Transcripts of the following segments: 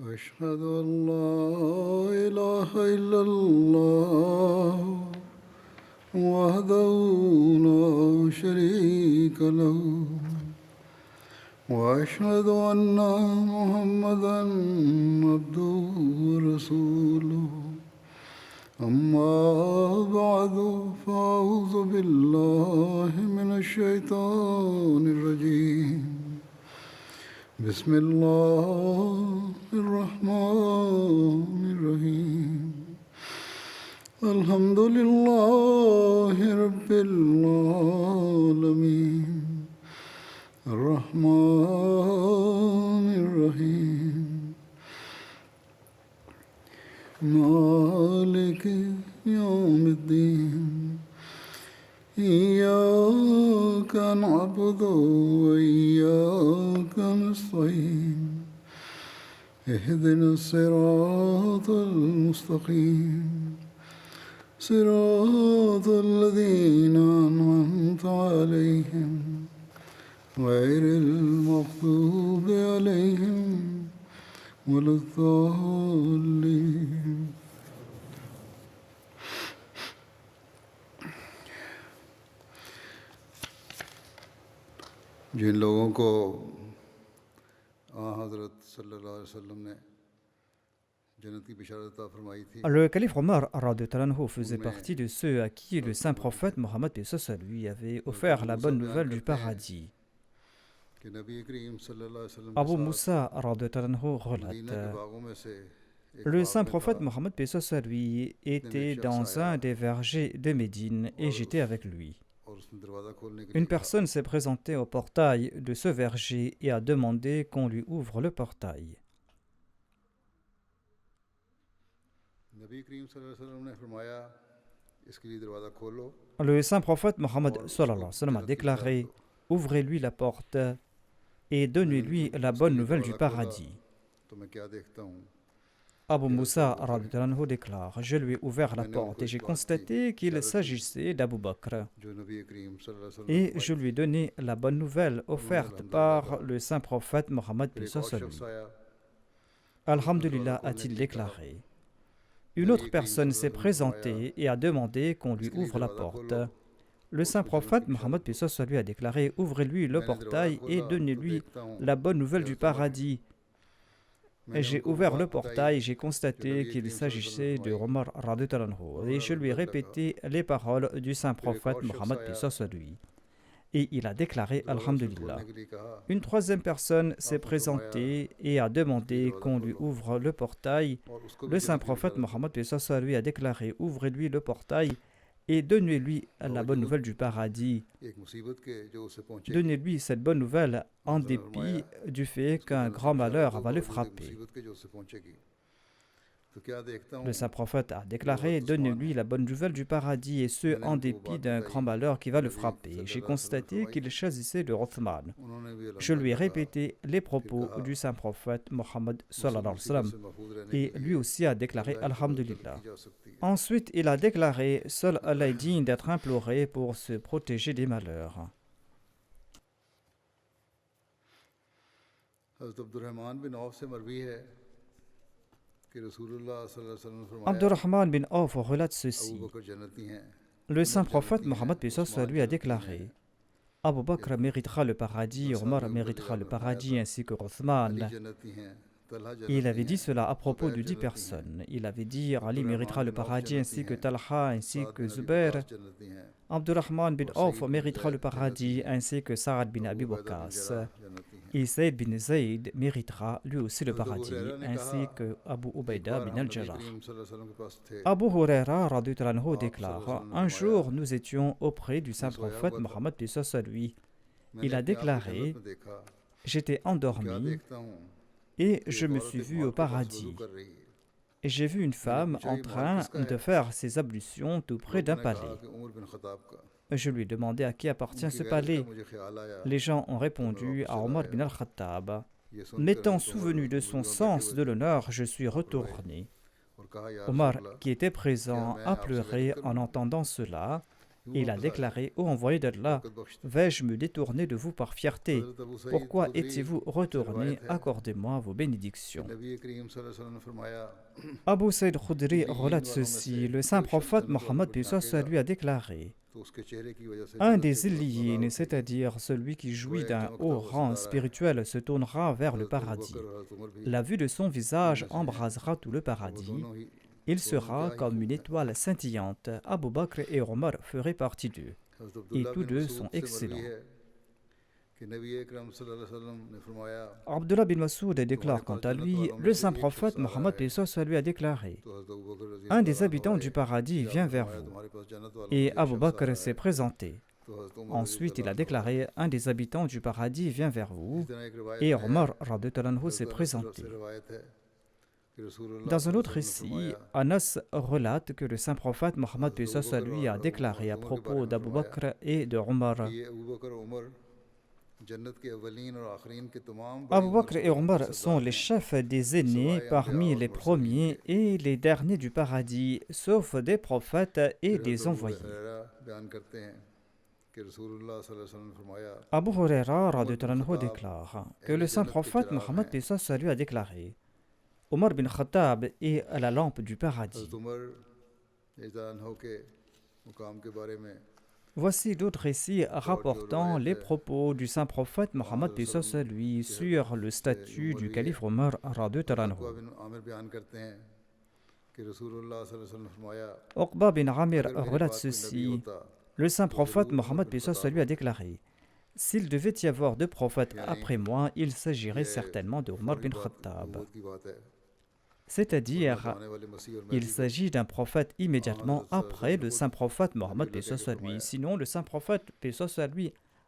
أشهد أن لا إله إلا الله وحده لا شريك له وأشهد أن محمدا عبده ورسوله أما بعد فأعوذ بالله من الشيطان الرجيم بسم الله الرحمن الرحيم الحمد لله رب العالمين الرحمن الرحيم مالك يوم الدين إياك نعبد وإياك نستعين اهدنا الصراط المستقيم صراط الذين أنعمت عليهم غير المغضوب عليهم ولا الضالين जिन लोगों को हज़रत सल्लल्लाहु अलैहि वसल्लम ने जन्नत की बिशारत अता फरमाई थी Le calife Omar radhiyallahu anhu faisait partie de ceux à qui le saint prophète Mohammed paix soit sur lui avait offert la bonne nouvelle du paradis. कि नबी करीम सल्लल्लाहु अलैहि वसल्लम के Abu साथ Musa radhiyallahu anhu मदीना के relate: बागों में से एक Le बाग saint में prophète था Mohammed paix soit sur lui était dans un des vergers de Médine et j'étais avec lui. और उसने दरवाज़ा खोलने के Une लिए कहा personne s'est présentée au portail de ce verger et a demandé qu'on lui ouvre le portail. नबी करीम सल्लल्लाहु अलैहि वसल्लम ने फरमाया इसके लिए दरवाज़ा खोलो Le saint prophète Mohammed और sallallahu alayhi wa उसको sallam a जन्नत की बिशारत déclaré: दो Ouvrez-lui la porte et donnez-lui la उसके bonne लिए nouvelle du दरवाज़ा खोला paradis. तो मैं क्या देखता हूँ Abu कि Musa हज़रत अबू बकर radhiyallahu anhu déclare: Je lui ai ouvert la मैंने उनको porte et इस j'ai बात की constaté qu'il बिशारत दी s'agissait d'Abu Bakr. जो नबी करीम सल्लल्लाहु अलैहि वसल्लम ने Et फरमाई je lui ai थी donné la bonne nouvelle उन्होंने offerte अल्हम्दुलिल्लाह par कहा le saint prophète Mohammed फिर paix एक soit और sur शख्स lui. आया उसने दरवाज़ा Alhamdulillah, खोलने a-t-il के लिए कहा déclaré. Une नबी autre करीम personne सल्लल्लाहु s'est अलैहि वसल्लम ने फरमाया présentée et a demandé qu'on lui इसके लिए ouvre la दरवाज़ा porte. खोलो Le और saint उसको जन्नत prophète की बिशारत Mohammed paix दो soit sur lui a déclaré: Ouvrez-lui le मैंने दरवाज़ा portail et खोला तो donnez-lui देखता हूँ la bonne कि nouvelle du हज़रत उमर paradis. Et मैंने j'ai उनको वो ouvert le बात बताई portail, j'ai जो constaté नबी qu'il करीम सल्लल्लाहु अलैहि वसल्लम ने s'agissait de फरमाई Omar radhiyallahu और anhu. Et उन्होंने je lui ai अल्हम्दुलिल्लाह कहा répété les paroles du saint फिर एक prophète और शख्स Mohammed paix आया soit sur lui. Et il a déclaré दरवाज़ा उसने खोलने Alhamdulillah. के लिए कहा Une troisième personne s'est आपने फरमाया présentée et a इसके लिए demandé दरवाज़ा qu'on lui खोलो ouvre le portail. और उसको भी Le saint जन्नत की prophète बिशारत दो Mohammed paix soit sur lui a déclaré: Ouvrez-lui le portail et donnez-lui la bonne बावजूद nouvelle du paradis. एक मुसीबत के जो उसे पहुंचेगी Donnez-lui cette bonne nouvelle en हज़रत ने फरमाया dépit du fait उसको qu'un जन्नत की grand बिशारत malheur दो va le बावजूद एक frapper. मुसीबत के जो उसे पहुंचेगी तो क्या देखता Le हूँ saint prophète a कि वो déclaré: हज़रत उस्मान Donnez-lui है la bonne nouvelle du paradis, et ce, मैंने en उनको वो dépit बात d'un बताई grand malheur qui जो va le नबी frapper. सल्लल्लाहु J'ai अलैहि वसल्लम ने constaté फरमाई qu'il choisissait de Othman. उन्होंने भी Je lui ai अल्हम्दुलिल्लाह कहा répété les फिर propos कहा du saint prophète Mohammed मुसीबत sallallahu alayhi wa sallam, से महफूज रहने et के lui लिए aussi a déclaré अल्लाह की मदद तलब Alhamdulillah. की जा सकती है Ensuite, il a déclaré: Seul Allah est digne d'être imploré pour se protéger des malheurs. हज़रत अब्दुर्रहमान बिन औफ से मरवी है कि रसूलुल्लाह सल्लल्लाहु अलैहि वसल्लम ने फरमाया Abdurrahman bin Auf relate Abu ceci: बकर जन्नती हैं Le उमर saint prophète जन्नती हैं Mohammed paix soit sur Usman lui a जन्नती हैं déclaré: Abu Bakr méritera le paradis, साथ Omar में अबू méritera बकर le ने फरमाया paradis था ainsi que अली Othman. जन्नती हैं तलहा Et il जन्नती avait dit हैं cela à propos ज़ुबैर de 10 जन्नती हैं personnes. Il avait dit: Ali Abdurrahman méritera le bin Auf paradis जन्नती ainsi que हैं Talha ainsi Saad que bin Abi Zubair. Waqqas जन्नती हैं Abdurrahman bin और Auf सईद बिन méritera le ज़ैद जन्नती paradis हैं ainsi que Saad bin Abu Abi उबैदा बिन Waqas. जर्राह जन्नती हैं Et Saïd bin Zayd méritera lui aussi le हज़रत अबू paradis हुरैरा ने कहा ainsi que Abu एक Ubaida बार bin हम नबी al-Jarrah. करीम सल्लल्लाहु अलैहि वसल्लम के पास थे Abu Huraira radhiyallahu anhu आप सल्लल्लाहु अलैहि déclare: वसल्लम ने Un फरमाया jour, nous étions auprès du मैं saint सोया prophète हुआ था Mohammed paix soit sur lui. मैंने Il a अपने आप को जन्नत déclaré: में देखा J'étais तो क्या endormi देखता हूँ et कि je एक me औरत suis एक vu au मर्द के पास वजू paradis. कर रही है Et j'ai vu une मैंने femme पूछा en ये माल train किसका de है faire ses ablutions tout près d'un लोगों ने कहा palais. कि उमर बिन खत्ताब का Je lui ai demandé à qui appartient उनकी ce गैरत का palais. मुझे ख्याल आया Les gens ont तो मैं répondu: वापस à चला Omar आया bin al-Khattab. ये सुनकर M'étant हज़रत उमर souvenu de son वजू में बैठे sens हुए de थे l'honneur, je suis आप रोए retourné. और कहा या Omar, रसूलल्लाह qui était क्या présent, मैं a आपसे बैठक pleuré en करूं entendant cela. Et il a déclaré: Ô envoyé d'Allah, vais-je me détourner de vous par fierté? Pourquoi étiez-vous retourné? Accordez-moi vos bénédictions. Abu Saïd Khudri relate ceci: le saint prophète Mohammed lui a déclaré: un des illiyin, c'est-à-dire celui qui jouit d'un haut rang spirituel, se tournera vers le paradis. La vue de son visage embrasera tout le paradis. Il sera comme une étoile scintillante. Abu Bakr et Omar feraient partie d'eux. Et tous deux sont excellents. Abdullah bin Masoud déclare quant à lui: le saint prophète Mohammed lui a déclaré: un des habitants du paradis vient vers vous. Et Abu Bakr s'est présenté. Ensuite, il a déclaré: un des habitants du paradis vient vers vous. Et Omar s'est présenté. Dans un autre récit, Anas relate que le saint prophète Mohammed lui a déclaré à propos d'Abu Bakr et de Omar: Abu Bakr et Omar sont les chefs des aînés parmi les premiers et les derniers du paradis, sauf des prophètes et des envoyés. Abu Huraira déclare que le saint prophète Mohammed lui a déclaré: Omar bin Khattab est à la lampe du paradis. Voici d'autres récits rapportant les propos du saint prophète Mohammed lui sur le statut du calife Omar. Uqba bin Amir relate ceci: le saint prophète Mohammed lui a déclaré: s'il devait y avoir deux prophètes après moi, il s'agirait certainement de Omar bin Khattab. C'est-à-dire, il s'agit d'un prophète immédiatement après le saint prophète Mohammed lui. Sinon, le saint prophète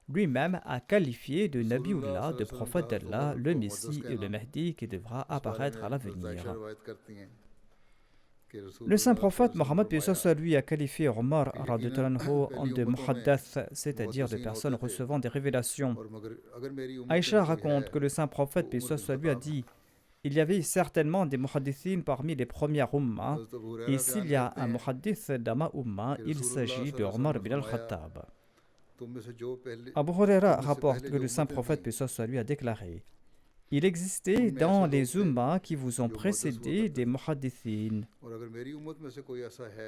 lui-même a qualifié de Nabiullah, de prophète d'Allah, le Messie et le Mahdi qui devra apparaître à l'avenir. Le saint prophète Mohammed lui a qualifié Omar de muhaddath, c'est-à-dire de personnes recevant des révélations. Aïcha raconte que le saint prophète lui a dit: il y avait certainement des muhaddithines parmi les premières ummas, et s'il y a un muhaddith dans ma umma, il s'agit de Omar bin al-Khattab. Abu Huraira rapporte que le saint prophète lui a déclaré: il existait dans les ummas qui vous ont précédé des muhaddithines.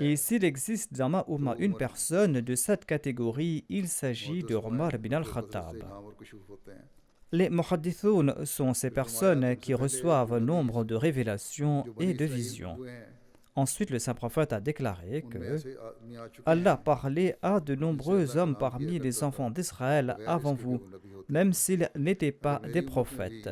Et s'il existe dans ma umma une personne de cette catégorie, il s'agit de Omar bin al-Khattab. Les muhaddithoun sont ces personnes qui reçoivent nombre de révélations et de visions. Ensuite, le saint prophète a déclaré que Allah parlait à de nombreux hommes parmi les enfants d'Israël avant vous, même s'ils n'étaient pas des prophètes.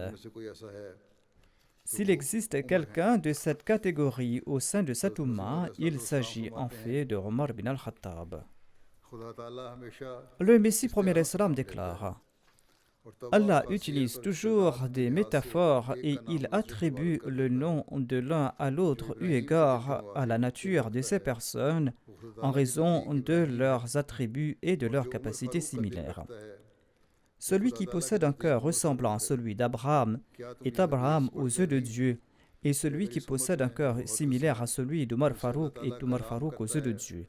S'il existe quelqu'un de cette catégorie au sein de cette umma, il s'agit en fait de Omar bin al-Khattab. Le Messie premier Islam déclare: Allah utilise toujours des métaphores et il attribue le nom de l'un à l'autre eu égard à la nature de ces personnes en raison de leurs attributs et de leurs capacités similaires. Celui qui possède un cœur ressemblant à celui d'Abraham est Abraham aux yeux de Dieu, et celui qui possède un cœur similaire à celui d'Omar Farouk est Omar Farouk aux yeux de Dieu.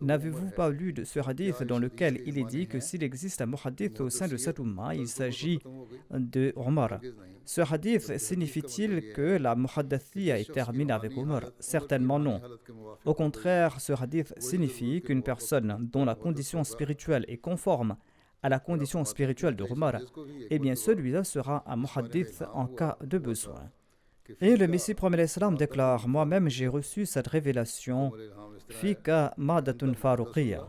N'avez-vous pas lu de ce hadith dans lequel il est dit que s'il existe un muhaddith au sein de cette umma, il s'agit de Omar? Ce hadith signifie-t-il que la muhaddathia est terminée avec Omar? Certainement non. Au contraire, ce hadith signifie qu'une personne dont la condition spirituelle est conforme à la condition spirituelle de Omar, eh bien celui-là sera un muhaddith en cas de besoin. Et le Messie premier l'Islam déclare: moi-même j'ai reçu cette révélation. Fika madatun faruqiyya.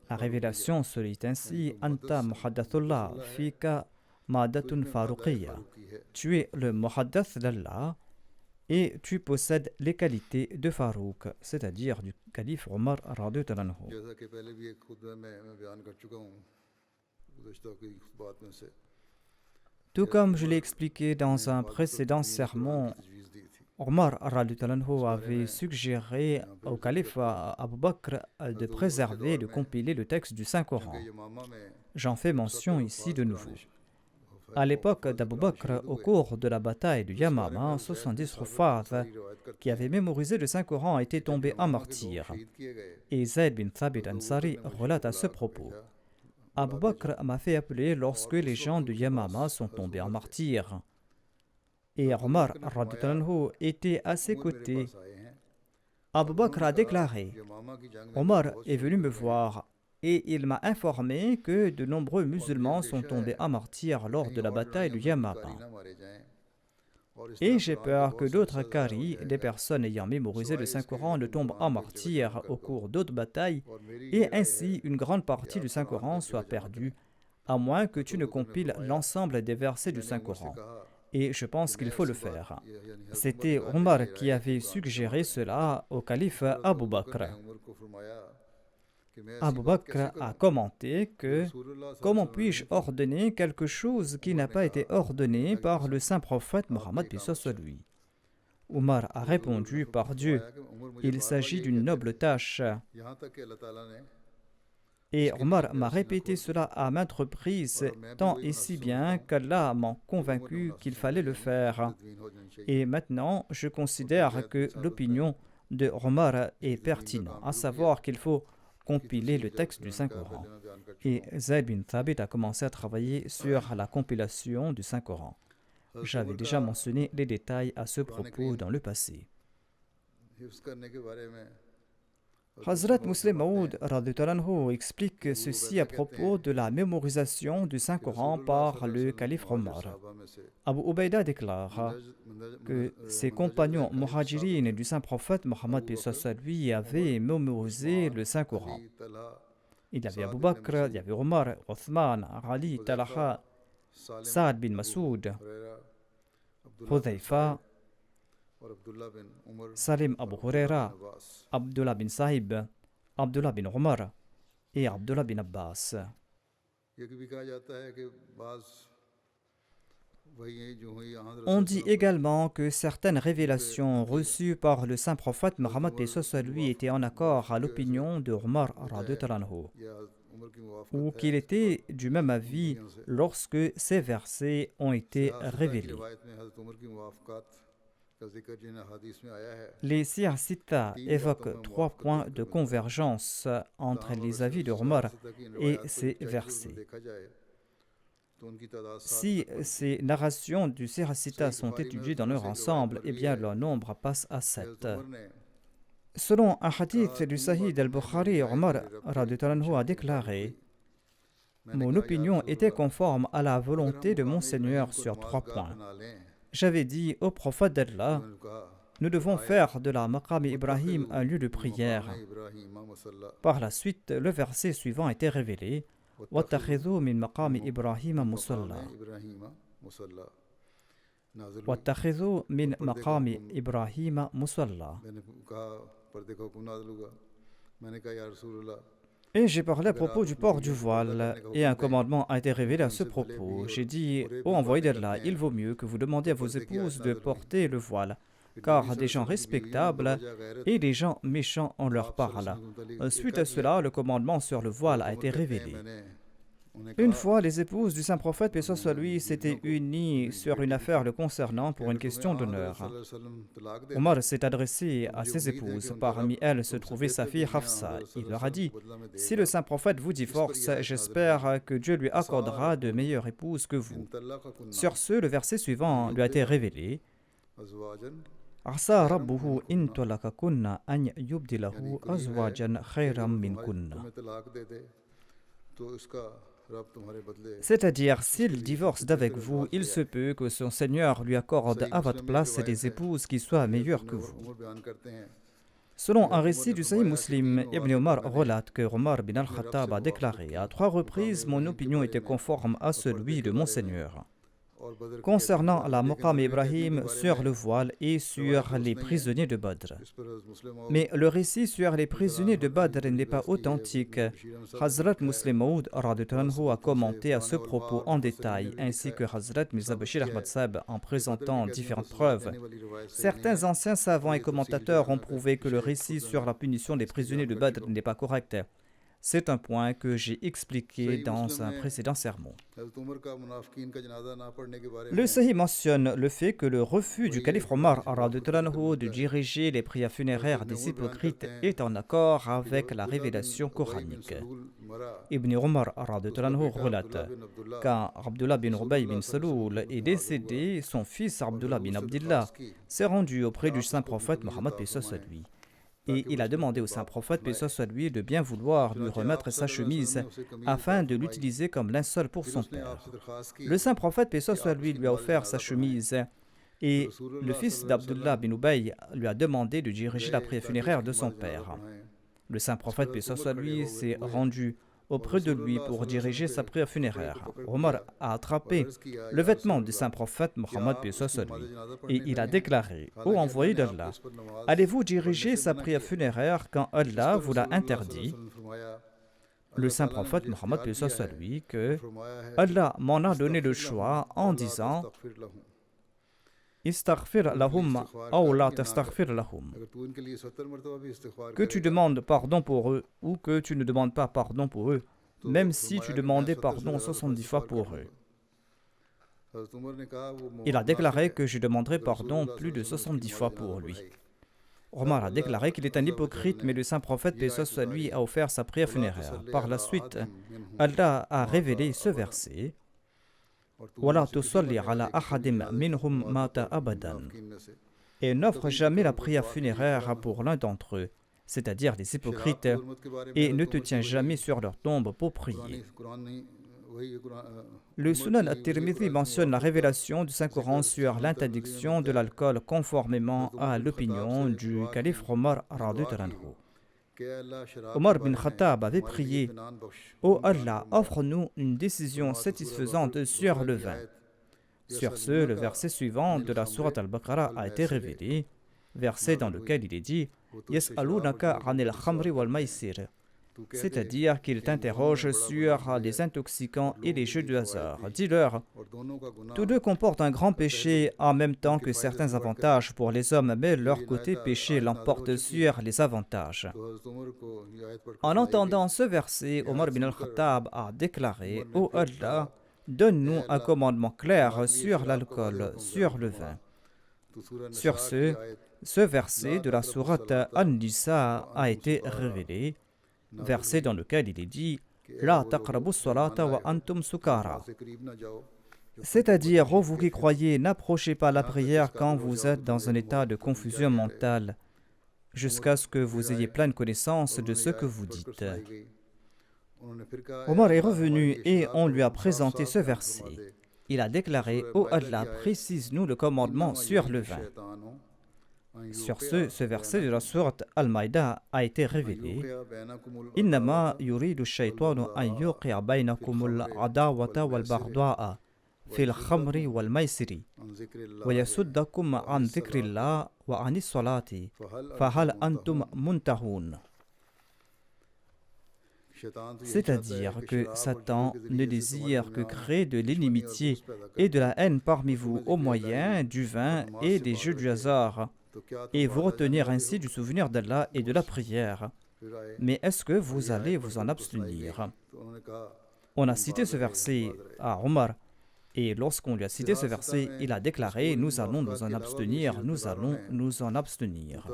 La révélation se lit ainsi: Anta muhaddathullah, fika madatun faruqiyya. Tu es le muhaddath d'Allah et tu possèdes les qualités de Farouk, c'est-à-dire du calife Omar radhiyallahu anhu. Tout comme je l'ai expliqué dans un précédent sermon, Omar avait suggéré au calife Abu Bakr de préserver et de compiler le texte du Saint-Coran. J'en fais mention ici de nouveau. À l'époque d'Abu Bakr, au cours de la bataille de Yamama, 70 Huffath qui avaient mémorisé le Saint-Coran étaient tombés en martyrs. Et Zayd bin Thabit Ansari relate à ce propos. Abu Bakr m'a fait appeler lorsque les gens de Yamama sont tombés en martyrs. Et Omar radhiyallahu anhu était à ses côtés. Abu Bakr a déclaré, Omar est venu me voir et il m'a informé que de nombreux musulmans sont tombés en martyrs lors de la bataille de Yamama. Et j'ai peur que d'autres qaris, des personnes ayant mémorisé le Saint-Coran, ne tombent en martyrs au cours d'autres batailles et ainsi une grande partie du Saint-Coran soit perdue, à moins que tu ne compiles l'ensemble des versets du Saint-Coran. Et je pense qu'il faut le faire. C'était Omar qui avait suggéré cela au calife Abu Bakr. Abu Bakr a commenté que « Comment puis-je ordonner quelque chose qui n'a pas été ordonné par le saint prophète Mohammed p.s. lui ?» Omar a répondu « Par Dieu, il s'agit d'une noble tâche. » Et Omar m'a répété cela à maintes reprises, tant et si bien qu'Allah m'a convaincu qu'il fallait le faire. Et maintenant, je considère que l'opinion de Omar est pertinente, à savoir qu'il faut compiler le texte du Saint-Coran. Et Zayd bin Thabit a commencé à travailler sur la compilation du Saint-Coran. J'avais déjà mentionné les détails à ce propos dans le passé. Hazrat Muslim Maud explique ceci à propos de la mémorisation du Saint-Coran par le calife Omar. Abu Ubaïda déclare que ses compagnons muhajirines du Saint-Prophète Mohammed lui avaient mémorisé le Saint-Coran. Il y avait Abu Bakr, il y avait Omar, Othman, Ali, Talha, Saad bin Masoud, Hudhaifa, Salim Abu Huraira, Abdullah bin Sahib, Abdullah bin Omar et Abdullah bin Abbas. On dit également que certaines révélations reçues par le saint prophète Mohammed lui étaient en accord à l'opinion de Omar radhiyallahu anhu, ou qu'il était du même avis lorsque ces versets ont été révélés. Les Siyar Sitta évoquent 3 points de convergence entre les avis de Omar et ces versets. Si ces narrations du Siyar Sitta sont étudiées dans leur ensemble, eh bien leur nombre passe à 7. Selon un hadith du Sahih al-Bukhari, Omar radhiyallahu a déclaré « Mon opinion était conforme à la volonté de mon Seigneur sur 3 points. J'avais dit au prophète d'Allah, nous devons faire de la Maqam Ibrahim un lieu de prière. Par la suite, le verset suivant a été révélé. وَاتَّخِذُوا مِنْ مَقَامِ إِبْرَاهِيمَ مُصَلًّى وَاتَّخِذُوا مِنْ مَقَامِ إِبْرَاهِيمَ مُصَلًّى. Et j'ai parlé à propos du port du voile, et un commandement a été révélé à ce propos. J'ai dit, ô envoyé d'Allah, il vaut mieux que vous demandiez à vos épouses de porter le voile, car des gens respectables et des gens méchants en leur parlent. Suite à cela, le commandement sur le voile a été révélé. Une fois, les épouses du saint prophète, paix soit lui, s'étaient unies sur une affaire le concernant pour une question d'honneur. Omar s'est adressé à ses épouses. Parmi elles se trouvait sa fille Hafsa. Il leur a dit, « Si le saint prophète vous divorce, j'espère que Dieu lui accordera de meilleures épouses que vous. » Sur ce, le verset suivant lui a été révélé. Asa rabbuhu in talaqakunna an yubdilahu azwajan khayran minkunna. C'est-à-dire, s'il divorce d'avec vous, il se peut que son Seigneur lui accorde à votre place des épouses qui soient meilleures que vous. Selon un récit du Sahih Muslim, Ibn Omar relate que Omar bin al-Khattab a déclaré à 3 reprises, mon opinion était conforme à celui de mon Seigneur. Concernant la Maqam Ibrahim sur le voile et sur les prisonniers de Badr. Mais le récit sur les prisonniers de Badr n'est pas authentique. Hazrat Muslim Maud a commenté à ce propos en détail, ainsi que Hazrat Mirza Bashir Ahmad Sahib en présentant différentes preuves. Certains anciens savants et commentateurs ont prouvé que le récit sur la punition des prisonniers de Badr n'est pas correct. C'est un point que j'ai expliqué dans un précédent sermon. Le Sahih mentionne le fait que le refus du calife Omar de diriger les prières funéraires des hypocrites est en accord avec la révélation coranique. Ibn Omar relate quand Abdullah bin Ubay bin Saloul est décédé, son fils Abdullah bin Abdillah s'est rendu auprès du saint prophète Mohammed paix soit lui. Et il a demandé au saint prophète paix soit lui de bien vouloir lui remettre sa chemise afin de l'utiliser comme linceul pour son père. Le saint prophète paix soit lui a offert sa chemise et le fils d'Abdullah bin Ubay lui a demandé de diriger la prière funéraire de son père. Le saint prophète paix soit lui s'est rendu auprès de lui pour diriger sa prière funéraire. Omar a attrapé le vêtement du saint prophète Mohammed paix soit lui et il a déclaré: Ô envoyé d'Allah, allez-vous diriger sa prière funéraire quand Allah vous l'a interdit? Le saint prophète Mohammed paix soit lui que Allah m'en a donné le choix en disant: Istaghfir lahum aw la tastaghfir lahum. Que tu demandes pardon pour eux ou que tu ne demandes pas pardon pour eux, même si tu demandais pardon 70 fois pour eux. Il a déclaré que je demanderai pardon plus de 70 fois pour lui. Omar a déclaré qu'il est un hypocrite, mais le saint prophète paix soit lui a offert sa prière funéraire. Par la suite, Allah a révélé ce verset: et n'offre jamais la prière funéraire pour l'un d'entre eux, c'est-à-dire les hypocrites, et ne te tiens jamais sur leur tombe pour prier. Le Sunan at-Tirmidhi mentionne la révélation du Saint-Coran sur l'interdiction de l'alcool conformément à l'opinion du calife Omar radhiyallahu anhu. Omar bin Khattab avait prié: Ô Allah, offre-nous une décision satisfaisante sur le vin. Sur ce, le verset suivant de la sourate Al-Baqarah a été révélé, verset dans lequel il est dit: Yas'alunaka 'anil khamri wal maisir, c'est-à-dire qu'ils t'interrogent sur les intoxicants et les jeux de hasard. Dis-leur: tous deux comportent un grand péché en même temps que certains avantages pour les hommes, mais leur côté péché l'emporte sur les avantages. En entendant ce verset, Omar bin al-Khattab a déclaré: Ô Allah, donne-nous un commandement clair sur l'alcool, sur le vin. Sur ce verset de la sourate An-Nisa a été révélé, verset dans lequel il est dit: La taqrabu salata wa antum sukara. C'est-à-dire, ô vous qui croyez, n'approchez pas la prière quand vous êtes dans un état de confusion mentale, jusqu'à ce que vous ayez pleine connaissance de ce que vous dites. Omar est revenu et on lui a présenté ce verset. Il a déclaré: Ô Allah, précise-nous le commandement sur le vin. Sur ce verset de la sourate Al-Maïda a été révélé: Innama yuridu shaytanu an yuqi'a baynakumul adawata wal baghdha'a fil khamri wal maisiri wa yasuddakum an dhikrillah wa anis salati fahal antum muntahun. C'est-à-dire que Satan ne désire que créer de l'inimitié et de la haine parmi vous au moyen du vin et des jeux du hasard, et vous retenir ainsi du souvenir d'Allah et de la prière. Mais est-ce que vous allez vous en abstenir? On a cité ce verset à Omar, et lorsqu'on lui a cité ce verset, il a déclaré: nous allons nous en abstenir, nous allons nous en abstenir.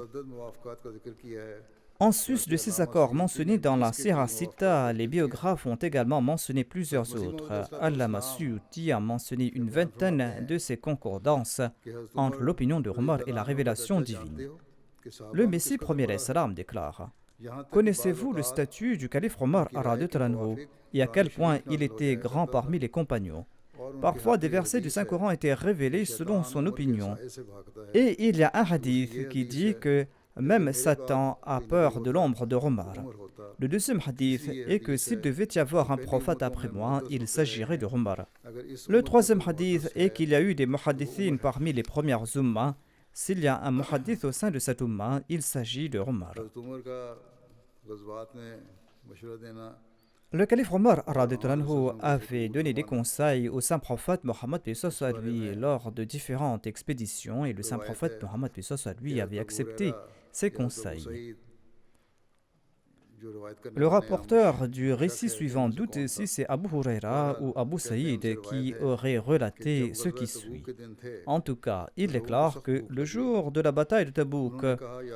En sus de ces accords mentionnés dans la Sira Sita, les biographes ont également mentionné plusieurs autres. Allama Suyuti a mentionné une vingtaine de ces concordances entre l'opinion de Omar et la révélation divine. Le Messie premier salam déclare: connaissez-vous le statut du calife Omar et à quel point il était grand parmi les compagnons? Parfois, des versets du Saint-Coran étaient révélés selon son opinion. Et il y a un hadith qui dit que même Satan a peur de l'ombre de Omar. Le deuxième hadith est que s'il devait y avoir un prophète après moi, il s'agirait de Omar. Le troisième hadith est qu'il y a eu des muhaddithines parmi les premières ummas. S'il y a un muhaddith au sein de cette umma, il s'agit de Omar. Le calife Omar avait donné des conseils au saint prophète Mohammed lors de différentes expéditions, et le saint prophète Mohammed avait accepté ces conseils. Le rapporteur du récit suivant doute si c'est Abu Huraira ou Abu Saïd qui aurait relaté ce qui suit. En tout cas, il déclare que le jour de la bataille de Tabouk,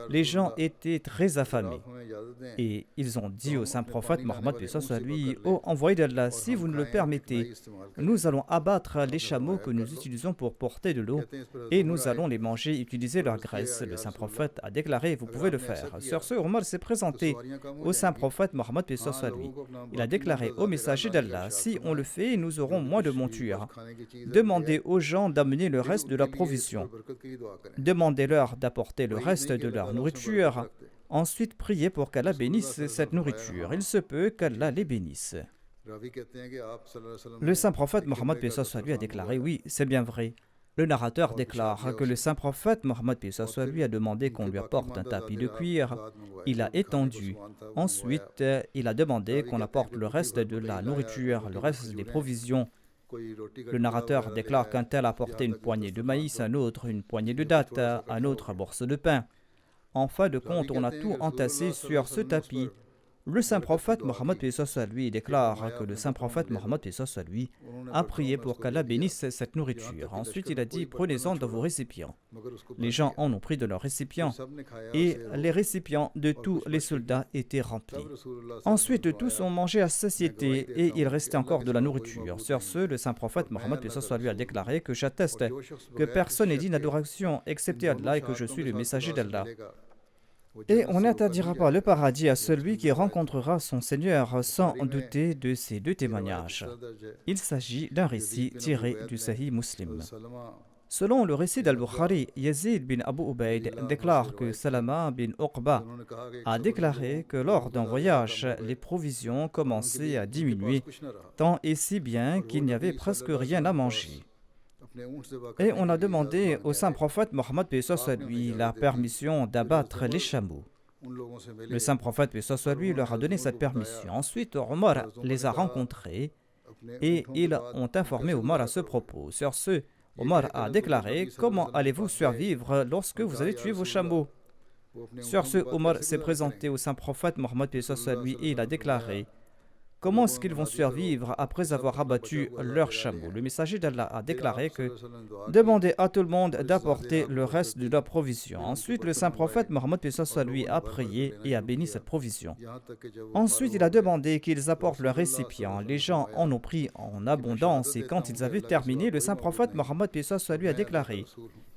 les gens étaient très affamés. Et ils ont dit au saint prophète Mohammed à lui, « Ô envoyé d'Allah, si vous nous le permettez, nous allons abattre les chameaux que nous utilisons pour porter de l'eau et nous allons les manger et utiliser leur graisse. » Le saint prophète a déclaré, « Vous pouvez le faire. » Sur ce, Omar s'est présenté au saint prophète Mohammed lui. Il a déclaré au messager d'Allah, « Si on le fait, nous aurons moins de montures. Demandez aux gens d'amener le reste de la provision. Demandez-leur d'apporter le reste de leur nourriture. Ensuite, priez pour qu'Allah bénisse cette nourriture. Il se peut qu'Allah les bénisse. » Le saint prophète Mohammed lui a déclaré, « Oui, c'est bien vrai. » Le narrateur déclare que le saint prophète Mohammed lui a demandé qu'on lui apporte un tapis de cuir. Il a étendu. Ensuite, il a demandé qu'on apporte le reste de la nourriture, le reste des provisions. Le narrateur déclare qu'un tel a apporté une poignée de maïs, un autre une poignée de dattes, un autre un morceau de pain. En fin de compte, on a tout entassé sur ce tapis. Le saint prophète Mohammed lui déclare que le saint prophète Mohammed lui a prié pour qu'Allah bénisse cette nourriture. Ensuite, il a dit, prenez-en dans vos récipients. Les gens en ont pris de leurs récipients et les récipients de tous les soldats étaient remplis. Ensuite, tous ont mangé à satiété et il restait encore de la nourriture. Sur ce, le saint prophète Mohammed lui a déclaré que j'atteste que personne n'est digne d'adoration excepté Allah et que je suis le messager d'Allah. Et on n'interdira pas le paradis à celui qui rencontrera son Seigneur sans douter de ces deux témoignages. Il s'agit d'un récit tiré du Sahih Muslim. Selon le récit d'Al-Bukhari, Yazid bin Abu Ubaid déclare que Salama bin Uqba a déclaré que lors d'un voyage, les provisions commençaient à diminuer, tant et si bien qu'il n'y avait presque rien à manger. Et on a demandé au saint prophète Mohammed lui la permission d'abattre les chameaux. Le saint prophète lui leur a donné cette permission. Ensuite, Omar les a rencontrés et ils ont informé Omar à ce propos. Sur ce, Omar a déclaré, « Comment allez-vous survivre lorsque vous avez tué vos chameaux ?» Sur ce, Omar s'est présenté au saint prophète Mohammed lui et il a déclaré, comment est-ce qu'ils vont survivre après avoir abattu leurs chameaux? Le messager d'Allah a déclaré que demandez à tout le monde d'apporter le reste de la provision. Ensuite, le saint prophète Mohammed lui a prié et a béni cette provision. Ensuite, il a demandé qu'ils apportent leurs récipients. Les gens en ont pris en abondance et quand ils avaient terminé, le saint prophète Mohammed lui a déclaré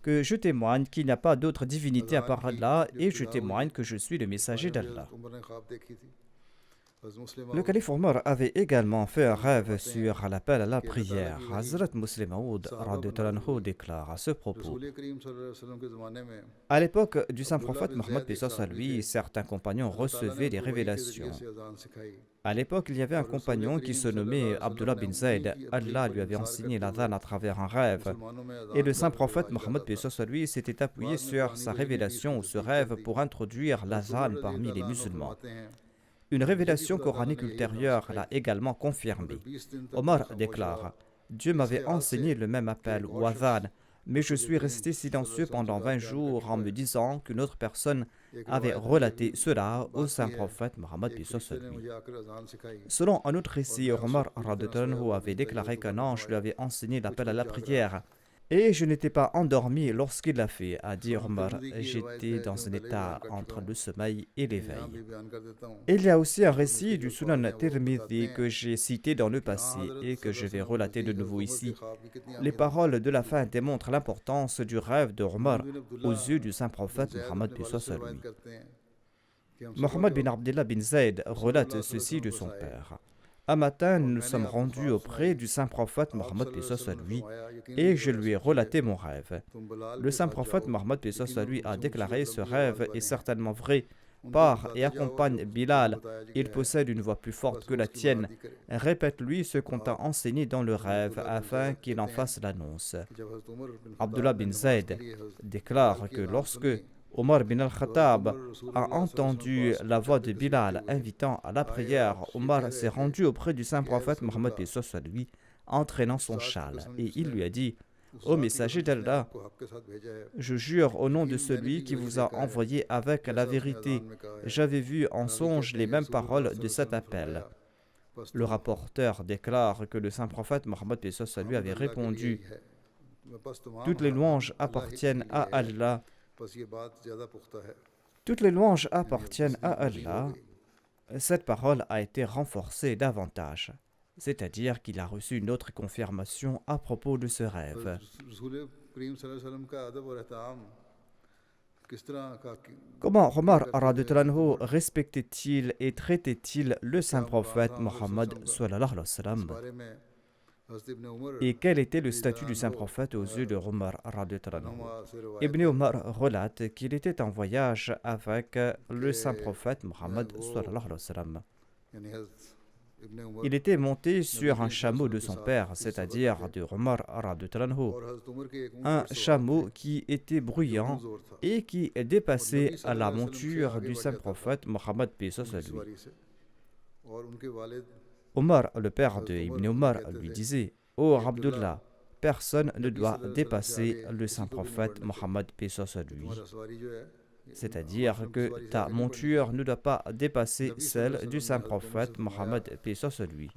que je témoigne qu'il n'y a pas d'autre divinité à part Allah et je témoigne que je suis le messager d'Allah. Le calife Omar avait également fait un rêve sur l'appel à la prière. Hazrat Muslim Maud déclare à ce propos. À l'époque du saint prophète Mohammed lui, certains compagnons recevaient des révélations. À l'époque, il y avait un compagnon qui se nommait Abdullah bin Zayd. Allah lui avait enseigné l'adhan à travers un rêve. Et le saint prophète Mohammed lui s'était appuyé sur sa révélation ou ce rêve pour introduire l'adhan parmi les musulmans. Une révélation coranique ultérieure l'a également confirmé. Omar déclare, « Dieu m'avait enseigné le même appel ou adhan, mais je suis resté silencieux pendant 20 jours en me disant qu'une autre personne avait relaté cela au saint prophète Mohammed lui. Selon un autre récit, Omar avait déclaré qu'un ange lui avait enseigné l'appel à la prière. Et je n'étais pas endormi lorsqu'il l'a fait, a dit Omar. J'étais dans un état entre le sommeil et l'éveil. Il y a aussi un récit du Sunan Tirmidhi que j'ai cité dans le passé et que je vais relater de nouveau ici. Les paroles de la fin démontrent l'importance du rêve de Omar aux yeux du saint prophète Mohammed Mohammed bin Abdullah bin Zayd relate ceci de son père. Un matin, nous nous sommes rendus auprès du saint prophète Mohammed et je lui ai relaté mon rêve. Le saint prophète Mohammed a déclaré ce rêve est certainement vrai. Pars et accompagne Bilal. Il possède une voix plus forte que la tienne. Répète-lui ce qu'on t'a enseigné dans le rêve afin qu'il en fasse l'annonce. Abdullah bin Zayd déclare que lorsque Omar bin al-Khattab a entendu la voix de Bilal invitant à la prière, Omar s'est rendu auprès du saint prophète Mohammed lui, entraînant son châle, et il lui a dit Ô messager d'Allah, je jure au nom de celui qui vous a envoyé avec la vérité, j'avais vu en songe les mêmes paroles de cet appel. Le rapporteur déclare que le saint prophète Mohammed lui avait répondu: toutes les louanges appartiennent à Allah. Toutes les louanges appartiennent à Allah. Cette parole a été renforcée davantage, c'est-à-dire qu'il a reçu une autre confirmation à propos de ce rêve. Comment Omar radhiyallahu anhu respectait-il et traitait-il le saint prophète Mohammed sallallahu alayhi wa sallam? Et quel était le statut du saint prophète aux yeux de Omar radhiyallahu anhu? Ibn Omar relate qu'il était en voyage avec le saint prophète Mohammed sallallahu alayhi wa sallam. Il était monté sur un chameau de son père, c'est-à-dire de Omar radhiyallahu anhu, un chameau qui était bruyant et qui dépassait à la monture du saint prophète Mohammed paix soit sur lui. Omar, le père de Ibn Omar, lui disait: ô Abdullah, personne ne doit dépasser le saint prophète Mohammed paix soit sur lui. C'est-à-dire que ta monture ne doit pas dépasser celle du saint prophète Mohammed paix soit sur lui.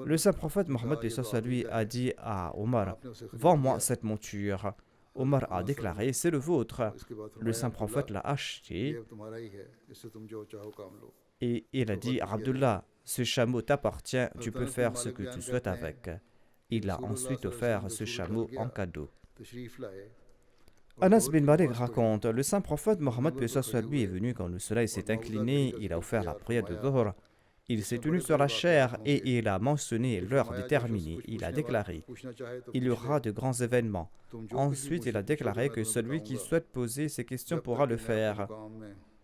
Le saint prophète Mohammed paix soit sur lui a dit à Omar: vends-moi cette monture. Omar a déclaré: c'est le vôtre. Le saint prophète l'a acheté et il a dit: Abdullah, ce chameau t'appartient, tu peux faire ce que tu souhaites avec. Il a ensuite offert ce chameau en cadeau. Anas bin Malik raconte: le saint prophète Mohammed paix soit sur lui est venu quand le soleil s'est incliné, il a offert la prière de Dhuhr, il s'est tenu sur la chair et il a mentionné l'heure déterminée. Il a déclaré: il y aura de grands événements. Ensuite, il a déclaré que celui qui souhaite poser ces questions pourra le faire.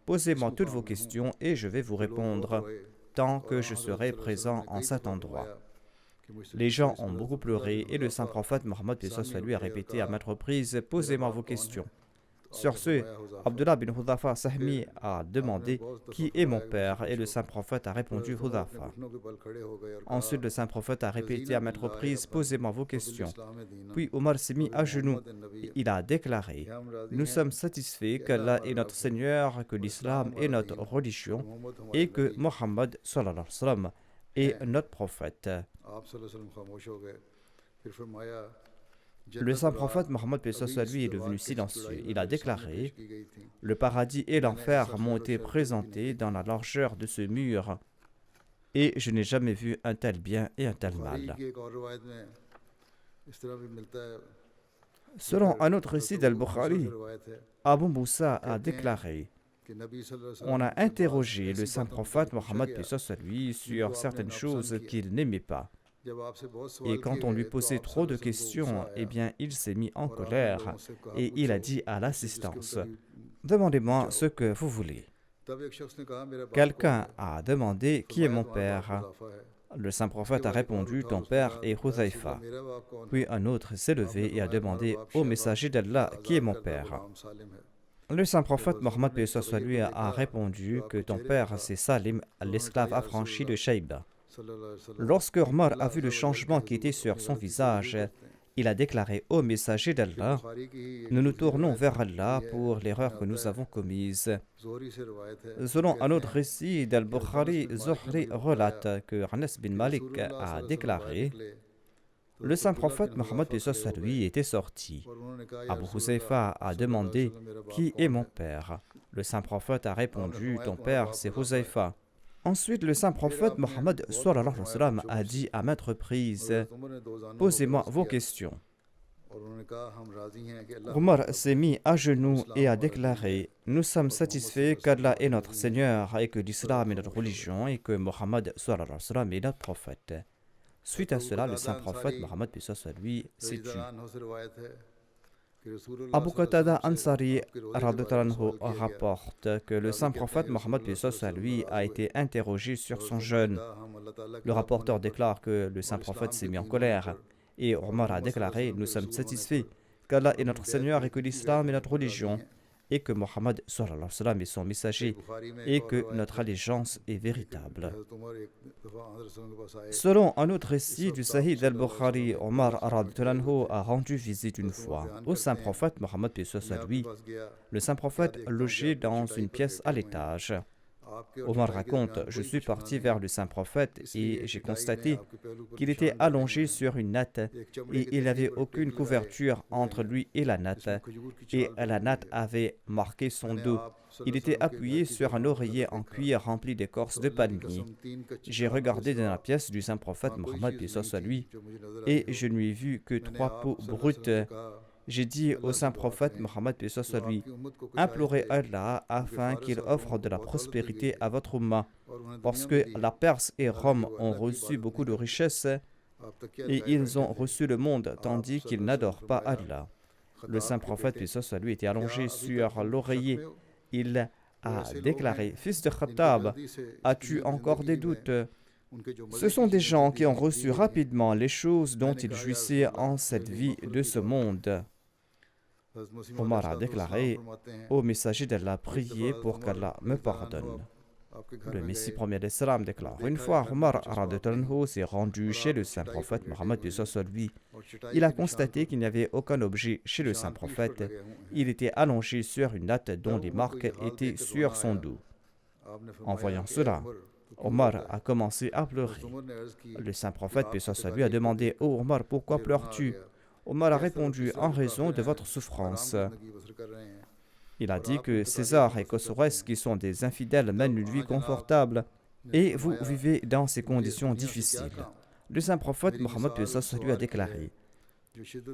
Posez-moi toutes vos questions et je vais vous répondre tant que je serai présent en cet endroit. Les gens ont beaucoup pleuré et le saint prophète Mohammed paix soit sur lui a répété à maintes reprises: posez-moi vos questions. Sur ce, Abdullah bin Hudhafa Sahmi a demandé: qui est mon père? Et le saint prophète a répondu: Hudhafa. Ensuite, le saint prophète a répété à maintes reprises: posez-moi vos questions. Puis Omar s'est mis à genoux et il a déclaré: nous sommes satisfaits qu'Allah est notre Seigneur, que l'islam est notre religion et que Mohammed sallallahu alayhi wa sallam est notre prophète. Le saint prophète Mohammed paix soit sur lui est devenu silencieux. Il a déclaré: le paradis et l'enfer m'ont été présentés dans la largeur de ce mur et je n'ai jamais vu un tel bien et un tel mal. Selon un autre récit d'Al-Bukhari, Abu Moussa a déclaré: on a interrogé le saint prophète Mohammed paix soit sur lui sur certaines choses qu'il n'aimait pas. Et quand on lui posait trop de questions, eh bien, il s'est mis en colère et il a dit à l'assistance: demandez-moi ce que vous voulez. Quelqu'un a demandé: qui est mon père? Le saint prophète a répondu: ton père est Hudhaifa. Puis un autre s'est levé et a demandé: ô messager d'Allah, qui est mon père? Le saint prophète Mohammed paix soit sur lui a répondu que ton père c'est Salim, l'esclave affranchi de Shaïba. Lorsque Omar a vu le changement qui était sur son visage, il a déclaré: ô messager d'Allah, nous nous tournons vers Allah pour l'erreur que nous avons commise. Selon un autre récit d'Al-Bukhari, Zuhri relate que Anas bin Malik a déclaré: le saint prophète Mohammed paix soit sur lui était sorti. Abu Huzaifa a demandé: qui est mon père? Le saint prophète a répondu: ton père c'est Huzaifa. Ensuite, le saint prophète Mohammed sallallahu alayhi wa sallam a dit à maintes reprises: posez-moi vos questions. Omar s'est mis à genoux et a déclaré: nous sommes satisfaits qu'Allah est notre Seigneur et que l'islam est notre religion et que Mohammed sallallahu alayhi wa sallam est notre prophète. Suite à cela, le saint prophète Mohammed paix soit sur lui s'est tu. Abu Qatada Ansari rapporte que le saint prophète Mohammed paix soit sur lui a été interrogé sur son jeûne. Le rapporteur déclare que le saint prophète s'est mis en colère et Omar a déclaré: nous sommes satisfaits qu'Allah est notre Seigneur et que l'islam est notre religion et que Mohammed sallallahu alayhi wa sallam est son messager et que notre allégeance est véritable. Selon un autre récit du Sahih al-Bukhari, Omar radhiyallahu anhu a rendu visite une fois au saint prophète Mohammed lui. Le saint prophète logeait dans une pièce à l'étage. Omar raconte, je suis parti vers le saint prophète et j'ai constaté qu'il était allongé sur une natte et il n'avait aucune couverture entre lui et la natte avait marqué son dos. Il était appuyé sur un oreiller en cuir rempli d'écorce de palmier. J'ai regardé dans la pièce du saint prophète Mohammed lui et je ne lui ai vu que 3 peaux brutes. J'ai dit au saint prophète Mohammed lui, implorez Allah afin qu'il offre de la prospérité à votre umma, parce que la Perse et Rome ont reçu beaucoup de richesses et ils ont reçu le monde tandis qu'ils n'adorent pas Allah. Le saint prophète lui était allongé sur l'oreiller. Il a déclaré, fils de Khattab, as-tu encore des doutes? Ce sont des gens qui ont reçu rapidement les choses dont ils jouissaient en cette vie de ce monde. Omar a déclaré, ô messager d'Allah, priez pour qu'Allah me pardonne. Le Messie premier d'Islam déclare, une fois Omar s'est rendu chez le saint prophète Mohammed lui. Il a constaté qu'il n'y avait aucun objet chez le saint prophète. Il était allongé sur une natte dont les marques étaient sur son dos. En voyant cela, Omar a commencé à pleurer. Le saint prophète lui a demandé, ô Omar, pourquoi pleures-tu? Omar a répondu, en raison de votre souffrance. Il a dit que César et Khosroès, qui sont des infidèles, mènent une vie confortable et vous vivez dans ces conditions difficiles. Le saint prophète Mohammed lui a déclaré,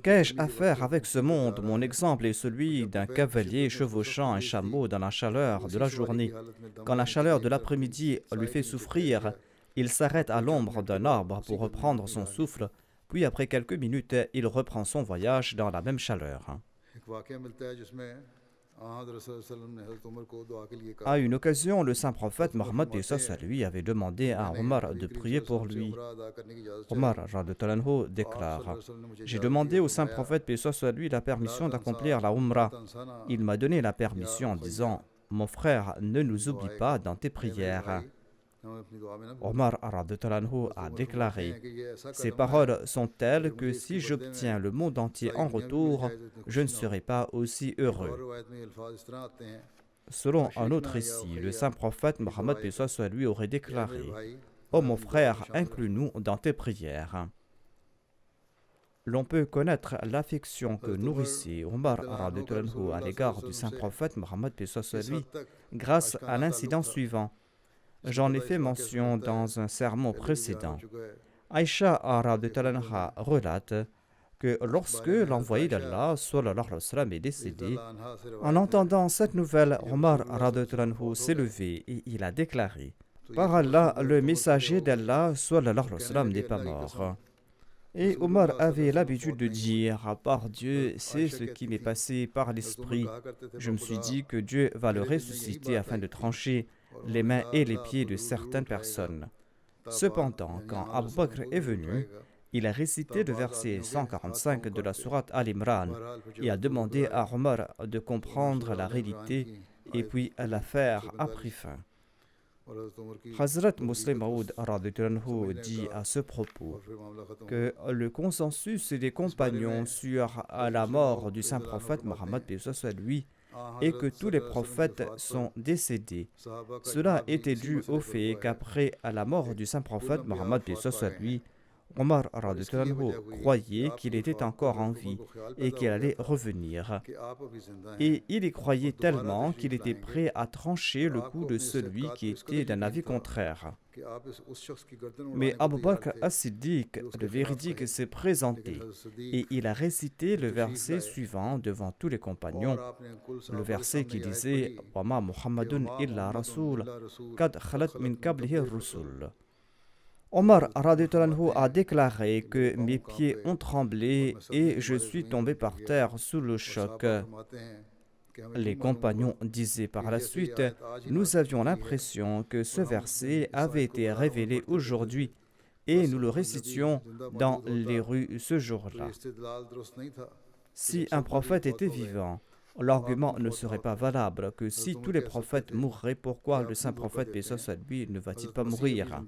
qu'ai-je à faire avec ce monde? Mon exemple est celui d'un cavalier chevauchant un chameau dans la chaleur de la journée. Quand la chaleur de l'après-midi lui fait souffrir, il s'arrête à l'ombre d'un arbre pour reprendre son souffle. Puis après quelques minutes, il reprend son voyage dans la même chaleur. À une occasion, le saint prophète Mohammed lui avait demandé à Omar de prier pour lui. Omar déclare, j'ai demandé au saint prophète lui la permission d'accomplir la Umrah. Il m'a donné la permission en disant, mon frère, ne nous oublie pas dans tes prières. Omar a déclaré, ces paroles sont telles que si j'obtiens le monde entier en retour, je ne serai pas aussi heureux. Selon un autre récit, le saint prophète Mohammed lui aurait déclaré, ô mon frère, inclus-nous dans tes prières. L'on peut connaître l'affection que nourrissait Omar à l'égard du saint prophète Mohammed lui grâce à l'incident suivant. J'en ai fait mention dans un sermon précédent. Aïcha relate que lorsque l'envoyé d'Allah est décédé, en entendant cette nouvelle, Omar s'est levé et il a déclaré, par Allah, le messager d'Allah n'est pas mort. Et Omar avait l'habitude de dire, par Dieu, c'est ce qui m'est passé par l'esprit. Je me suis dit que Dieu va le ressusciter afin de trancher les mains et les pieds de certaines personnes. Cependant, quand Abu Bakr est venu, il a récité le verset 145 de la sourate Al-Imran et a demandé à Omar de comprendre la réalité et puis l'affaire a pris fin. Hazrat Muslim Maud dit à ce propos que le consensus des compagnons sur la mort du saint prophète Mohammed lui et que tous les prophètes sont décédés. Cela était dû au fait qu'après la mort du saint prophète Mohammed lui, Omar croyait qu'il était encore en vie et qu'il allait revenir. Et il y croyait tellement qu'il était prêt à trancher le cou de celui qui était d'un avis contraire. Mais Abu Bakr as-Siddiq, le véridique, s'est présenté et il a récité le verset suivant devant tous les compagnons, le verset qui disait « Wama Muhammadun illa rasoul, kad khalat min qablihi rusul ». Omar a déclaré que mes pieds ont tremblé et je suis tombé par terre sous le choc. Les compagnons disaient par la suite, nous avions l'impression que ce verset avait été révélé aujourd'hui et nous le récitions dans les rues ce jour-là. Si un prophète était vivant, L'argument ne serait pas valable que si tous les prophètes mourraient, pourquoi le saint prophète, paix soit sur lui, ne va-t-il pas mourir?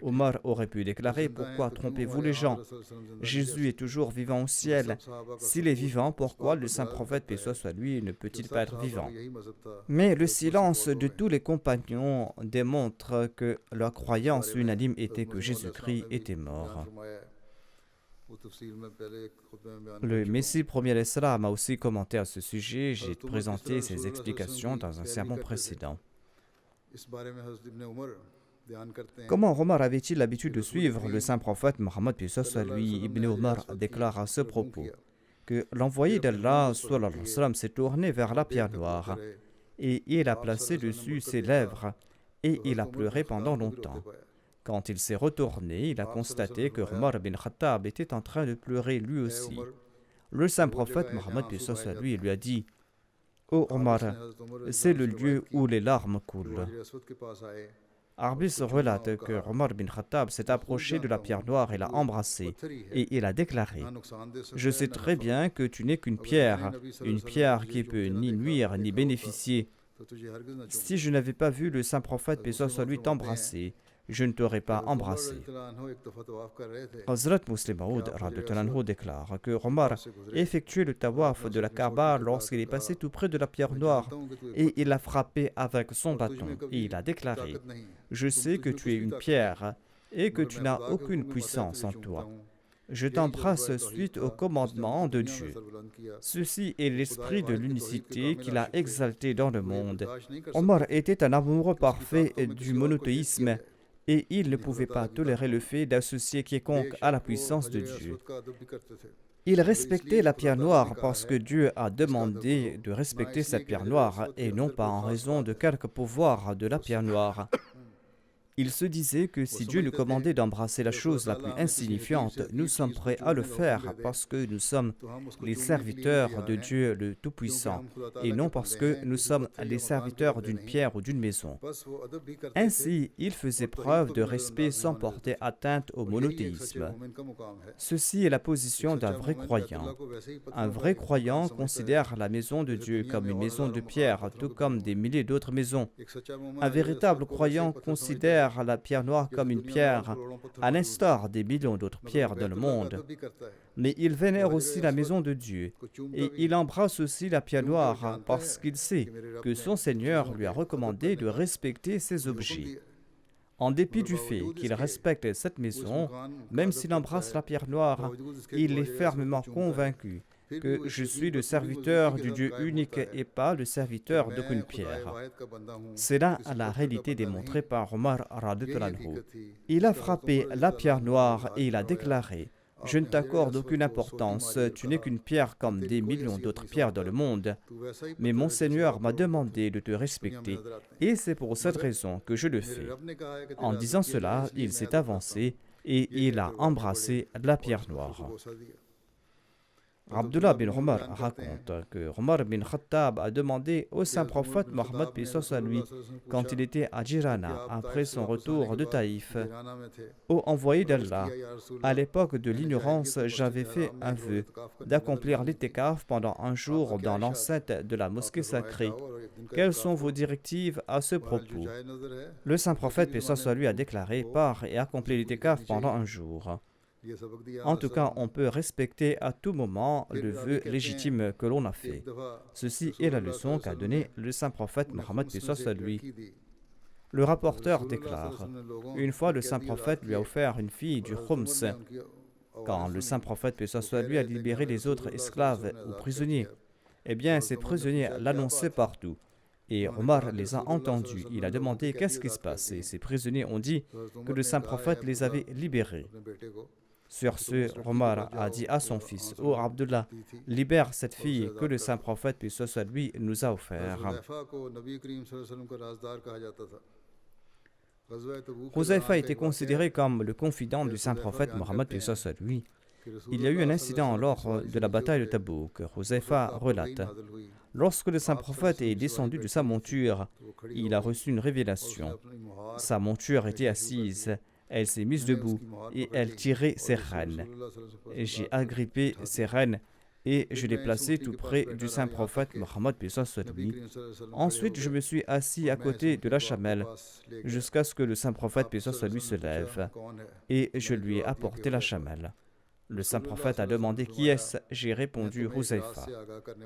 Omar aurait pu déclarer: pourquoi trompez-vous les gens? Jésus est toujours vivant au ciel. S'il est vivant, pourquoi le saint prophète, paix soit sur lui, ne peut-il pas être vivant? Mais le silence de tous les compagnons démontre que leur croyance unanime était que Jésus-Christ était mort. Le Messie premier Islam a aussi commenté à ce sujet. J'ai présenté ses explications dans un sermon précédent. Comment Omar avait-il l'habitude de suivre le saint prophète Mohammed puis soit lui? Ibn Omar déclare à ce propos que l'envoyé d'Allah s'est tourné vers la pierre noire et il a placé dessus ses lèvres et il a pleuré pendant longtemps. Quand il s'est retourné, il a constaté que Omar bin Khattab était en train de pleurer lui aussi. Le saint prophète Mohammed puis soit lui lui a dit: ô Omar, c'est le lieu où les larmes coulent. Arbis relate que Omar bin Khattab s'est approché de la pierre noire et l'a embrassée, et il a déclaré: je sais très bien que tu n'es qu'une pierre qui peut ni nuire ni bénéficier. Si je n'avais pas vu le saint prophète, paix soit lui, t'embrasser, je ne t'aurais pas embrassé. Hazrat Muslim Maud déclare que Omar effectuait le tawaf de la Kaaba lorsqu'il est passé tout près de la pierre noire et il l'a frappé avec son bâton et il a déclaré: je sais que tu es une pierre et que tu n'as aucune puissance en toi. Je t'embrasse suite au commandement de Dieu. Ceci est l'esprit de l'unicité qu'il a exalté dans le monde. Omar était un amoureux parfait du monothéisme et il ne pouvait pas tolérer le fait d'associer quiconque à la puissance de Dieu. Il respectait la pierre noire parce que Dieu a demandé de respecter cette pierre noire et non pas en raison de quelque pouvoir de la pierre noire. Il se disait que si Dieu nous commandait d'embrasser la chose la plus insignifiante, nous sommes prêts à le faire parce que nous sommes les serviteurs de Dieu le Tout-Puissant et non parce que nous sommes les serviteurs d'une pierre ou d'une maison. Ainsi, il faisait preuve de respect sans porter atteinte au monothéisme. Ceci est la position d'un vrai croyant. Un vrai croyant considère la maison de Dieu comme une maison de pierre, tout comme des milliers d'autres maisons. Un véritable croyant considère la pierre noire comme une pierre, à l'instar des millions d'autres pierres dans le monde. Mais il vénère aussi la maison de Dieu et il embrasse aussi la pierre noire parce qu'il sait que son Seigneur lui a recommandé de respecter ces objets. En dépit du fait qu'il respecte cette maison, même s'il embrasse la pierre noire, il est fermement convaincu que je suis le serviteur du Dieu unique et pas le serviteur d'aucune pierre. C'est là la réalité démontrée par Omar radhiyallahu anhu. Il a frappé la pierre noire et il a déclaré: je ne t'accorde aucune importance, tu n'es qu'une pierre comme des millions d'autres pierres dans le monde. Mais mon Seigneur m'a demandé de te respecter et c'est pour cette raison que je le fais. En disant cela, il s'est avancé et il a embrassé la pierre noire. Abdullah bin Omar raconte que Omar bin Khattab a demandé au saint prophète Mohammed paix soit sur lui, quand il était à Jirana après son retour de Taïf: ô envoyé d'Allah, à l'époque de l'ignorance, j'avais fait un vœu d'accomplir l'itikaf pendant un jour dans l'enceinte de la mosquée sacrée. Quelles sont vos directives à ce propos? Le saint prophète paix soit sur lui a déclaré: pars et accomplis l'itikaf pendant un jour. En tout cas, on peut respecter à tout moment le vœu légitime que l'on a fait. Ceci est la leçon qu'a donnée le saint prophète Mohammed paix soit sur lui. Le rapporteur déclare: une fois le saint prophète lui a offert une fille du Khums. Quand le saint prophète paix soit sur lui a libéré les autres esclaves ou prisonniers, eh bien ces prisonniers l'annonçaient partout. Et Omar les a entendus. Il a demandé qu'est-ce qui se passe. Et ces prisonniers ont dit que le saint prophète les avait libérés. Sur ce, Omar a dit à son fils: ô Abdullah, libère cette fille que le saint prophète puis soit lui nous a offert. Huzaifa était considéré comme le confident du saint prophète Mohammed puis soit lui. Il y a eu un incident lors de la bataille de Tabouk. Huzaifa relate: lorsque le saint prophète est descendu de sa monture, il a reçu une révélation. Sa monture était assise. Elle s'est mise debout et elle tirait ses rênes. J'ai agrippé ses rênes et je l'ai placé tout près du saint prophète Mohammed paix soit sur lui. Ensuite, je me suis assis à côté de la chamelle jusqu'à ce que le saint prophète paix soit sur lui se lève et je lui ai apporté la chamelle. Le saint prophète a demandé qui est-ce. J'ai répondu Huzaifa.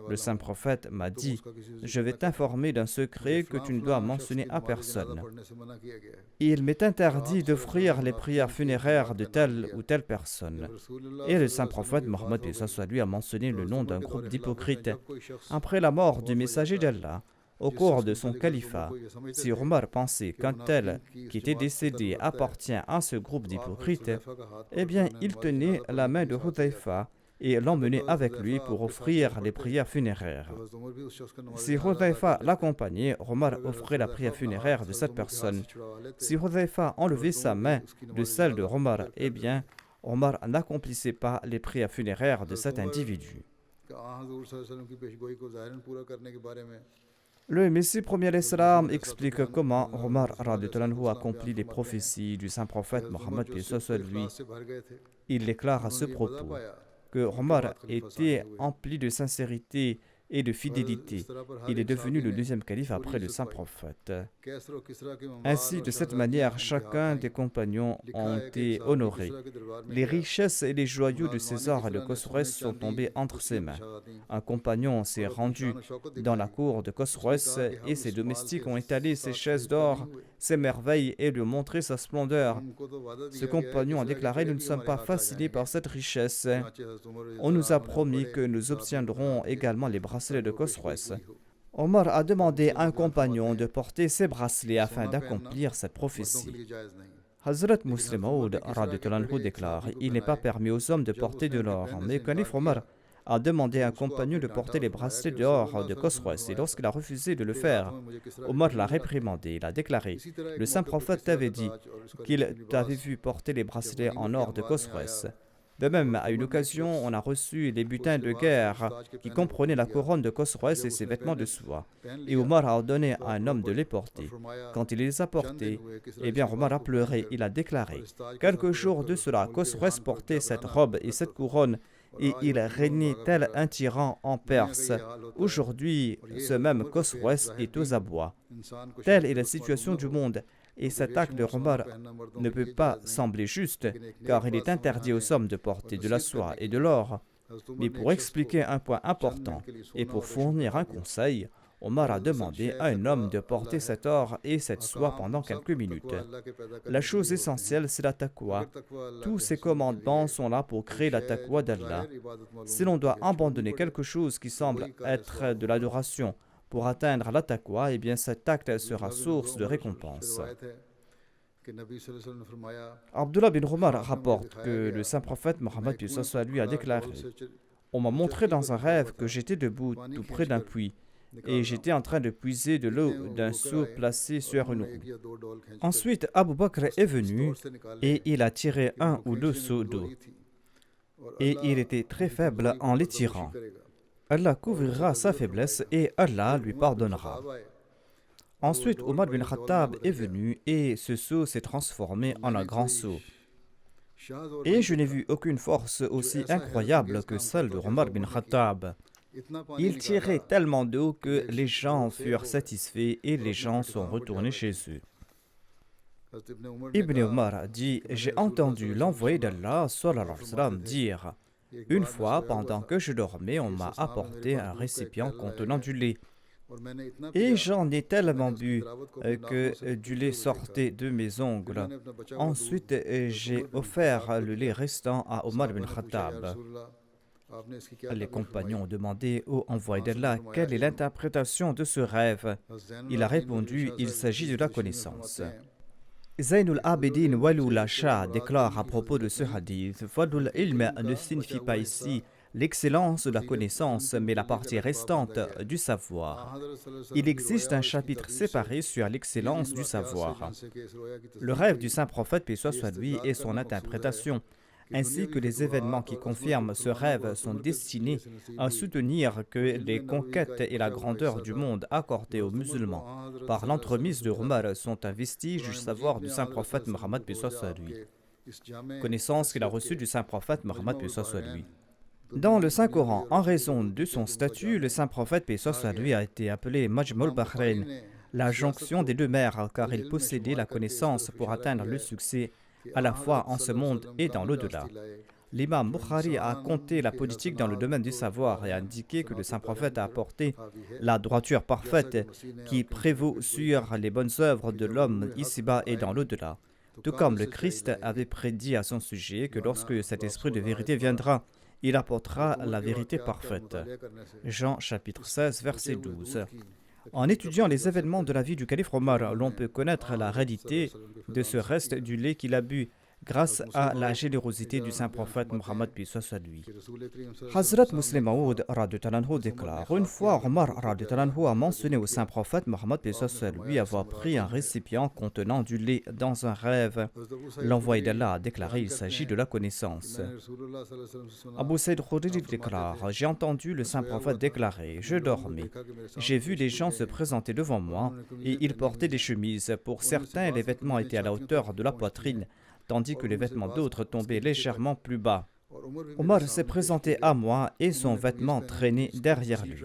Le saint prophète m'a dit je vais t'informer d'un secret que tu ne dois mentionner à personne. Il m'est interdit d'offrir les prières funéraires de telle ou telle personne. Et le saint prophète Mohammed lui a mentionné le nom d'un groupe d'hypocrites. Après la mort du messager d'Allah, au cours de son califat, si Omar pensait qu'un tel qui était décédé appartient à ce groupe d'hypocrites, eh bien il tenait la main de Hudhaifa et l'emmenait avec lui pour offrir les prières funéraires. Si Hudhaifa l'accompagnait, Omar offrait la prière funéraire de cette personne. Si Hudhaifa enlevait sa main de celle de Omar, eh bien Omar n'accomplissait pas les prières funéraires de cet individu. Le Messie premier l'Islam explique comment Omar accomplit les prophéties du saint prophète Mohammed lui. Il déclare à ce propos que Omar était empli de sincérité et de fidélité. Il est devenu le deuxième calife après le saint prophète. Ainsi, de cette manière, chacun des compagnons ont été honorés. Les richesses et les joyaux de César et de Khosroès sont tombés entre ses mains. Un compagnon s'est rendu dans la cour de Khosroès et ses domestiques ont étalé ses chaises d'or, ses merveilles et lui montré sa splendeur. Ce compagnon a déclaré « Nous ne sommes pas fascinés par cette richesse. On nous a promis que nous obtiendrons également les bracelets de Khosroès. » Omar a demandé à un compagnon de porter ces bracelets afin d'accomplir cette prophétie. Hazrat Muslim Maud déclare « Il n'est pas permis aux hommes de porter de l'or, mais Calife Omar a demandé à un compagnon de porter les bracelets d'or de Khosroès et lorsqu'il a refusé de le faire, Omar l'a réprimandé. Il a déclaré « Le saint prophète t'avait dit qu'il t'avait vu porter les bracelets en or de Khosroès. » De même, à une occasion, on a reçu les butins de guerre qui comprenaient la couronne de Khosroès et ses vêtements de soie. Et Omar a ordonné à un homme de les porter. Quand il les a portés, eh bien Omar a pleuré. Il a déclaré « Quelques jours de cela, Khosroès portait cette robe et cette couronne et il régnait tel un tyran en Perse. Aujourd'hui, ce même Khosroès est aux abois. Telle est la situation du monde. Et cet acte de Omar ne peut pas sembler juste, car il est interdit aux hommes de porter de la soie et de l'or. Mais pour expliquer un point important et pour fournir un conseil, Omar a demandé à un homme de porter cet or et cette soie pendant quelques minutes. La chose essentielle, c'est la taqwa. Tous ces commandements sont là pour créer la taqwa d'Allah. Si l'on doit abandonner quelque chose qui semble être de l'adoration, pour atteindre la taqwa, eh bien cet acte sera source de récompense. Abdullah bin Omar rapporte que le saint prophète Mohammed lui a déclaré « On m'a montré dans un rêve que j'étais debout tout près d'un puits et j'étais en train de puiser de l'eau d'un seau placé sur une roue. Ensuite, Abu Bakr est venu et il a tiré un ou deux seaux d'eau et il était très faible en les tirant. Allah couvrira sa faiblesse et Allah lui pardonnera. » Ensuite, Omar bin Khattab est venu et ce seau s'est transformé en un grand seau. Et je n'ai vu aucune force aussi incroyable que celle de Omar bin Khattab. Il tirait tellement d'eau que les gens furent satisfaits et les gens sont retournés chez eux. Ibn Omar dit « J'ai entendu l'envoyé d'Allah dire « Une fois, pendant que je dormais, on m'a apporté un récipient contenant du lait. Et j'en ai tellement bu que du lait sortait de mes ongles. Ensuite, j'ai offert le lait restant à Omar bin Khattab. » Les compagnons ont demandé au envoyé d'Allah quelle est l'interprétation de ce rêve. Il a répondu « Il s'agit de la connaissance. » Zainul Abidin Walula Shah déclare à propos de ce hadith « Fadul ilm ne signifie pas ici l'excellence de la connaissance, mais la partie restante du savoir. Il existe un chapitre séparé sur l'excellence du savoir. Le rêve du saint prophète, paix soit sur lui, et son interprétation, ainsi que les événements qui confirment ce rêve sont destinés à soutenir que les conquêtes et la grandeur du monde accordées aux musulmans par l'entremise de Omar sont un vestige du savoir du saint prophète Mohammed paix soit sur lui. Connaissance qu'il a reçue du saint prophète Mohammed paix soit sur lui. Dans le Saint-Coran, en raison de son statut, le saint prophète, paix soit sur lui, a été appelé Majmul Bahrain, la jonction des deux mers, car il possédait la connaissance pour atteindre le succès à la fois en ce monde et dans l'au-delà. L'imam Bukhari a compté la politique dans le domaine du savoir et a indiqué que le saint prophète a apporté la droiture parfaite qui prévaut sur les bonnes œuvres de l'homme ici-bas et dans l'au-delà. Tout comme le Christ avait prédit à son sujet que lorsque cet esprit de vérité viendra, il apportera la vérité parfaite. Jean chapitre 16, verset 12. En étudiant les événements de la vie du calife Omar, l'on peut connaître la réalité de ce reste du lait qu'il a bu grâce à la générosité du saint prophète Mohammed paix soit sur lui. Hazrat Muslim Maud déclare: une fois Omar a mentionné au saint prophète Mohammed paix soit sur lui avoir pris un récipient contenant du lait dans un rêve. L'envoyé d'Allah a déclaré: il s'agit de la connaissance. Abu Saïd Khudri déclare: j'ai entendu le saint prophète déclarer: je dormais. J'ai vu les gens se présenter devant moi et ils portaient des chemises. Pour certains, les vêtements étaient à la hauteur de la poitrine, tandis que les vêtements d'autres tombaient légèrement plus bas. Omar s'est présenté à moi et son vêtement traînait derrière lui.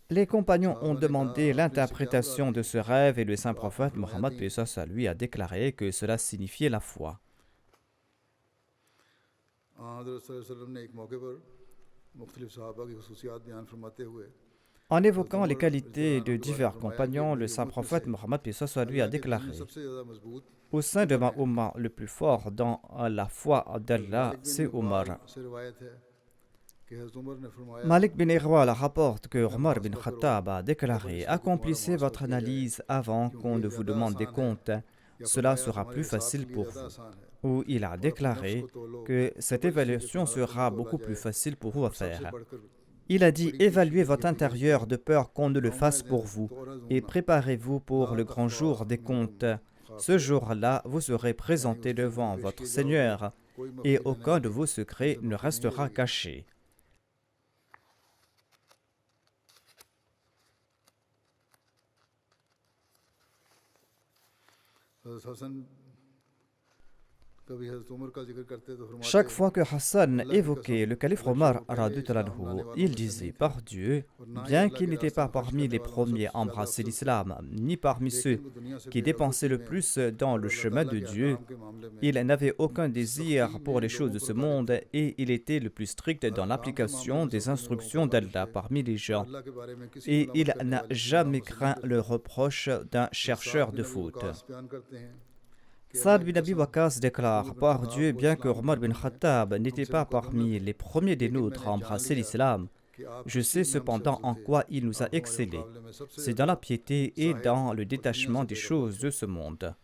Les compagnons ont demandé l'interprétation de ce rêve et le saint prophète Mohammed paix soit sur lui a déclaré que cela signifiait la foi. En évoquant les qualités de divers compagnons, le saint prophète Mohammed paix soit sur lui a déclaré: au sein de ma Ummah, le plus fort dans la foi d'Allah, c'est Omar. Malik bin Irwal rapporte que Omar bin Khattab a déclaré: accomplissez votre analyse avant qu'on ne vous demande des comptes, cela sera plus facile pour vous. Ou il a déclaré que cette évaluation sera beaucoup plus facile pour vous à faire. Il a dit: évaluez votre intérieur de peur qu'on ne le fasse pour vous et préparez-vous pour le grand jour des comptes. Ce jour-là, vous serez présenté devant votre Seigneur et aucun de vos secrets ne restera caché. Chaque fois que Hassan évoquait le calife Omar, il disait: par Dieu, bien qu'il n'était pas parmi les premiers à embrasser l'islam, ni parmi ceux qui dépensaient le plus dans le chemin de Dieu, il n'avait aucun désir pour les choses de ce monde et il était le plus strict dans l'application des instructions d'Allah parmi les gens. Et il n'a jamais craint le reproche d'un chercheur de fautes. Saad bin Abi Waqqas déclare: par Dieu, bien que Omar bin Khattab n'était pas parmi les premiers des nôtres à embrasser l'islam, je sais cependant en quoi il nous a excellés. C'est dans la piété et dans le détachement des choses de ce monde.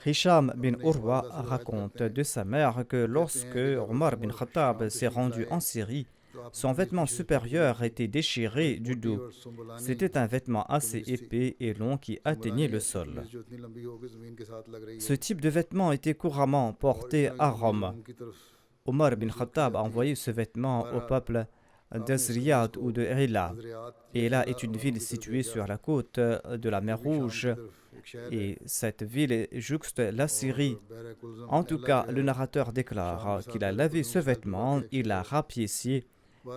Hisham bin Urwa raconte de sa mère que lorsque Omar bin Khattab s'est rendu en Syrie, son vêtement supérieur était déchiré du dos. C'était un vêtement assez épais et long qui atteignait le sol. Ce type de vêtement était couramment porté à Rome. Omar bin Khattab a envoyé ce vêtement au peuple d'Azriyat ou de Hila. Hila est une ville située sur la côte de la mer Rouge et cette ville jouxte la Syrie. En tout cas, le narrateur déclare qu'il a lavé ce vêtement, il l'a rapiécé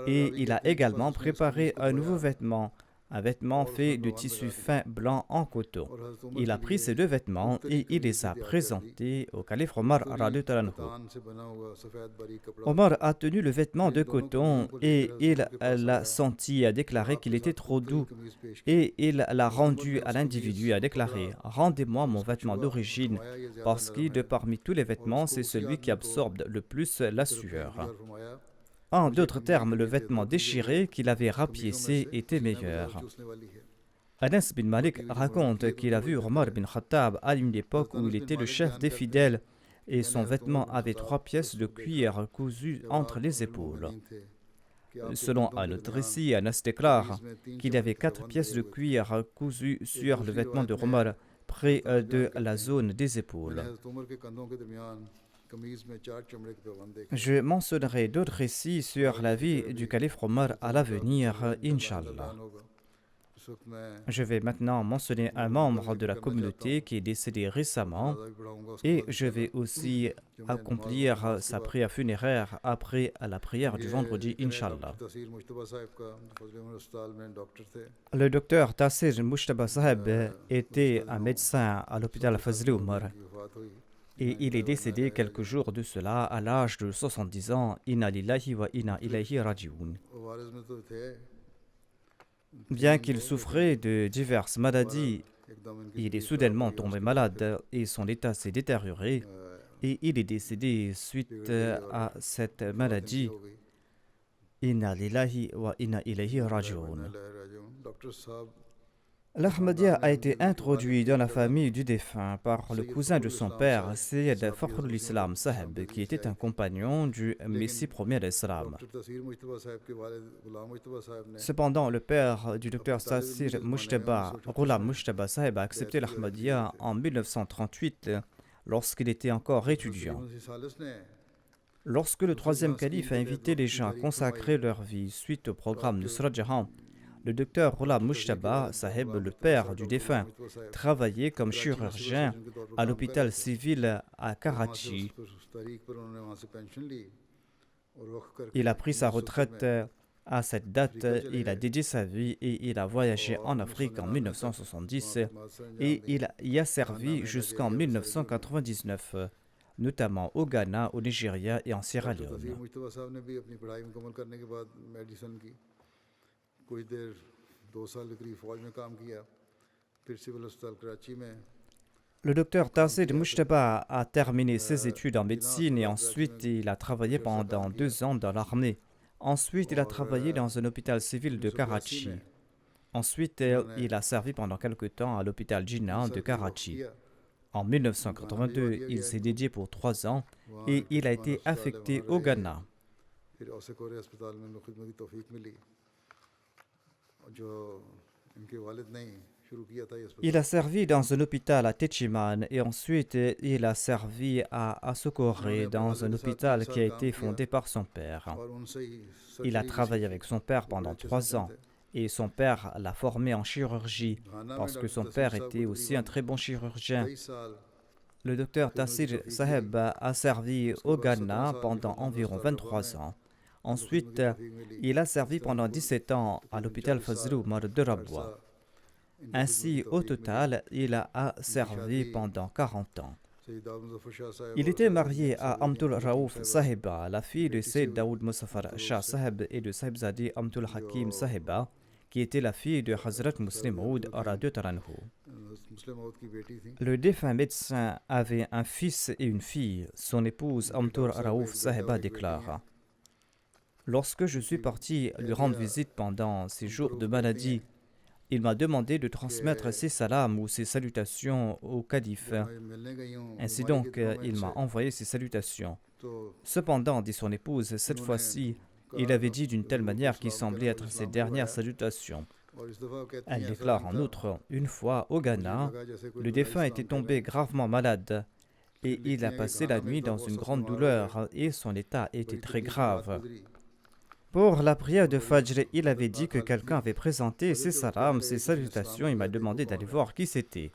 et il a également préparé un nouveau vêtement, un vêtement fait de tissu fin blanc en coton. Il a pris ces deux vêtements et il les a présentés au calife Omar. Omar a tenu le vêtement de coton et il l'a senti, a déclaré qu'il était trop doux et il l'a rendu à l'individu, a déclaré: rendez-moi mon vêtement d'origine parce que de parmi tous les vêtements, c'est celui qui absorbe le plus la sueur. En d'autres termes, le vêtement déchiré qu'il avait rapiécé était meilleur. Anas bin Malik raconte qu'il a vu Omar bin Khattab à une époque où il était le chef des fidèles et son vêtement avait 3 pièces de cuir cousues entre les épaules. Selon un autre récit, Anas déclare qu'il y avait 4 pièces de cuir cousues sur le vêtement de Omar près de la zone des épaules. Je mentionnerai d'autres récits sur la vie du calife Omar à l'avenir, Inch'Allah. Je vais maintenant mentionner un membre de la communauté qui est décédé récemment et je vais aussi accomplir sa prière funéraire après la prière du vendredi, Inch'Allah. Le docteur Tassir Mujtaba Saheb était un médecin à l'hôpital Fazli Umar et il est décédé quelques jours de cela à l'âge de 70 ans. Inna lillahi wa inna ilayhi raji'un. Bien qu'il souffrait de diverses maladies, il est soudainement tombé malade et son état s'est détérioré et il est décédé suite à cette maladie. Inna lillahi wa inna ilayhi raji'un. L'Ahmadiyya a été introduit dans la famille du défunt par le cousin de son père, Sayyid Fakhrul Islam Saheb, qui était un compagnon du Messie premier d'Islam. Cependant, le père du docteur Tassir Mujtaba, Ghulam Mujtaba Saheb, a accepté l'Ahmadiyya en 1938 lorsqu'il était encore étudiant. Lorsque le troisième calife a invité les gens à consacrer leur vie suite au programme de Nusrat Jahan, le docteur Ghulam Mujtaba Saheb, le père du défunt, travaillait comme chirurgien à l'hôpital civil à Karachi. Il a pris sa retraite à cette date, il a dédié sa vie et il a voyagé en Afrique en 1970 et il y a servi jusqu'en 1999, notamment au Ghana, au Nigeria et en Sierra Leone. Le docteur Tassir Mujtaba a terminé ses études en médecine et ensuite il a travaillé pendant 2 ans dans l'armée. Ensuite, il a travaillé dans un hôpital civil de Karachi. Ensuite, il a servi pendant quelque temps à l'hôpital Jinnah de Karachi. En 1982, il s'est dédié pour 3 ans et il a été affecté au Ghana. Il a servi dans un hôpital à Techiman et ensuite il a servi à Socoré dans un hôpital qui a été fondé par son père. Il a travaillé avec son père pendant 3 ans et son père l'a formé en chirurgie parce que son père était aussi un très bon chirurgien. Le docteur Tassir Saheb a servi au Ghana pendant environ 23 ans. Ensuite, il a servi pendant 17 ans à l'hôpital Fazli Umar de Rabwa. Ainsi, au total, il a servi pendant 40 ans. Il était marié à Amtul Raouf Sahiba, la fille de Sayyid Daoud Muzaffar Shah Saheb et de Sahibzadi Amtul Hakim Sahiba, qui était la fille de Hazrat Muslim Maud Radiyallahu anhu. Le défunt médecin avait un fils et une fille. Son épouse Amtul Raouf Sahiba déclare: lorsque je suis parti lui rendre visite pendant ses jours de maladie, il m'a demandé de transmettre ses salams ou ses salutations au calife. Ainsi donc, il m'a envoyé ses salutations. Cependant, dit son épouse, cette fois-ci, il avait dit d'une telle manière qu'il semblait être ses dernières salutations. Elle déclare en outre, une fois au Ghana, le défunt était tombé gravement malade et il a passé la nuit dans une grande douleur et son état était très grave. Pour la prière de Fajr, il avait dit que quelqu'un avait présenté ses salams, ses salutations. Il m'a demandé d'aller voir qui c'était.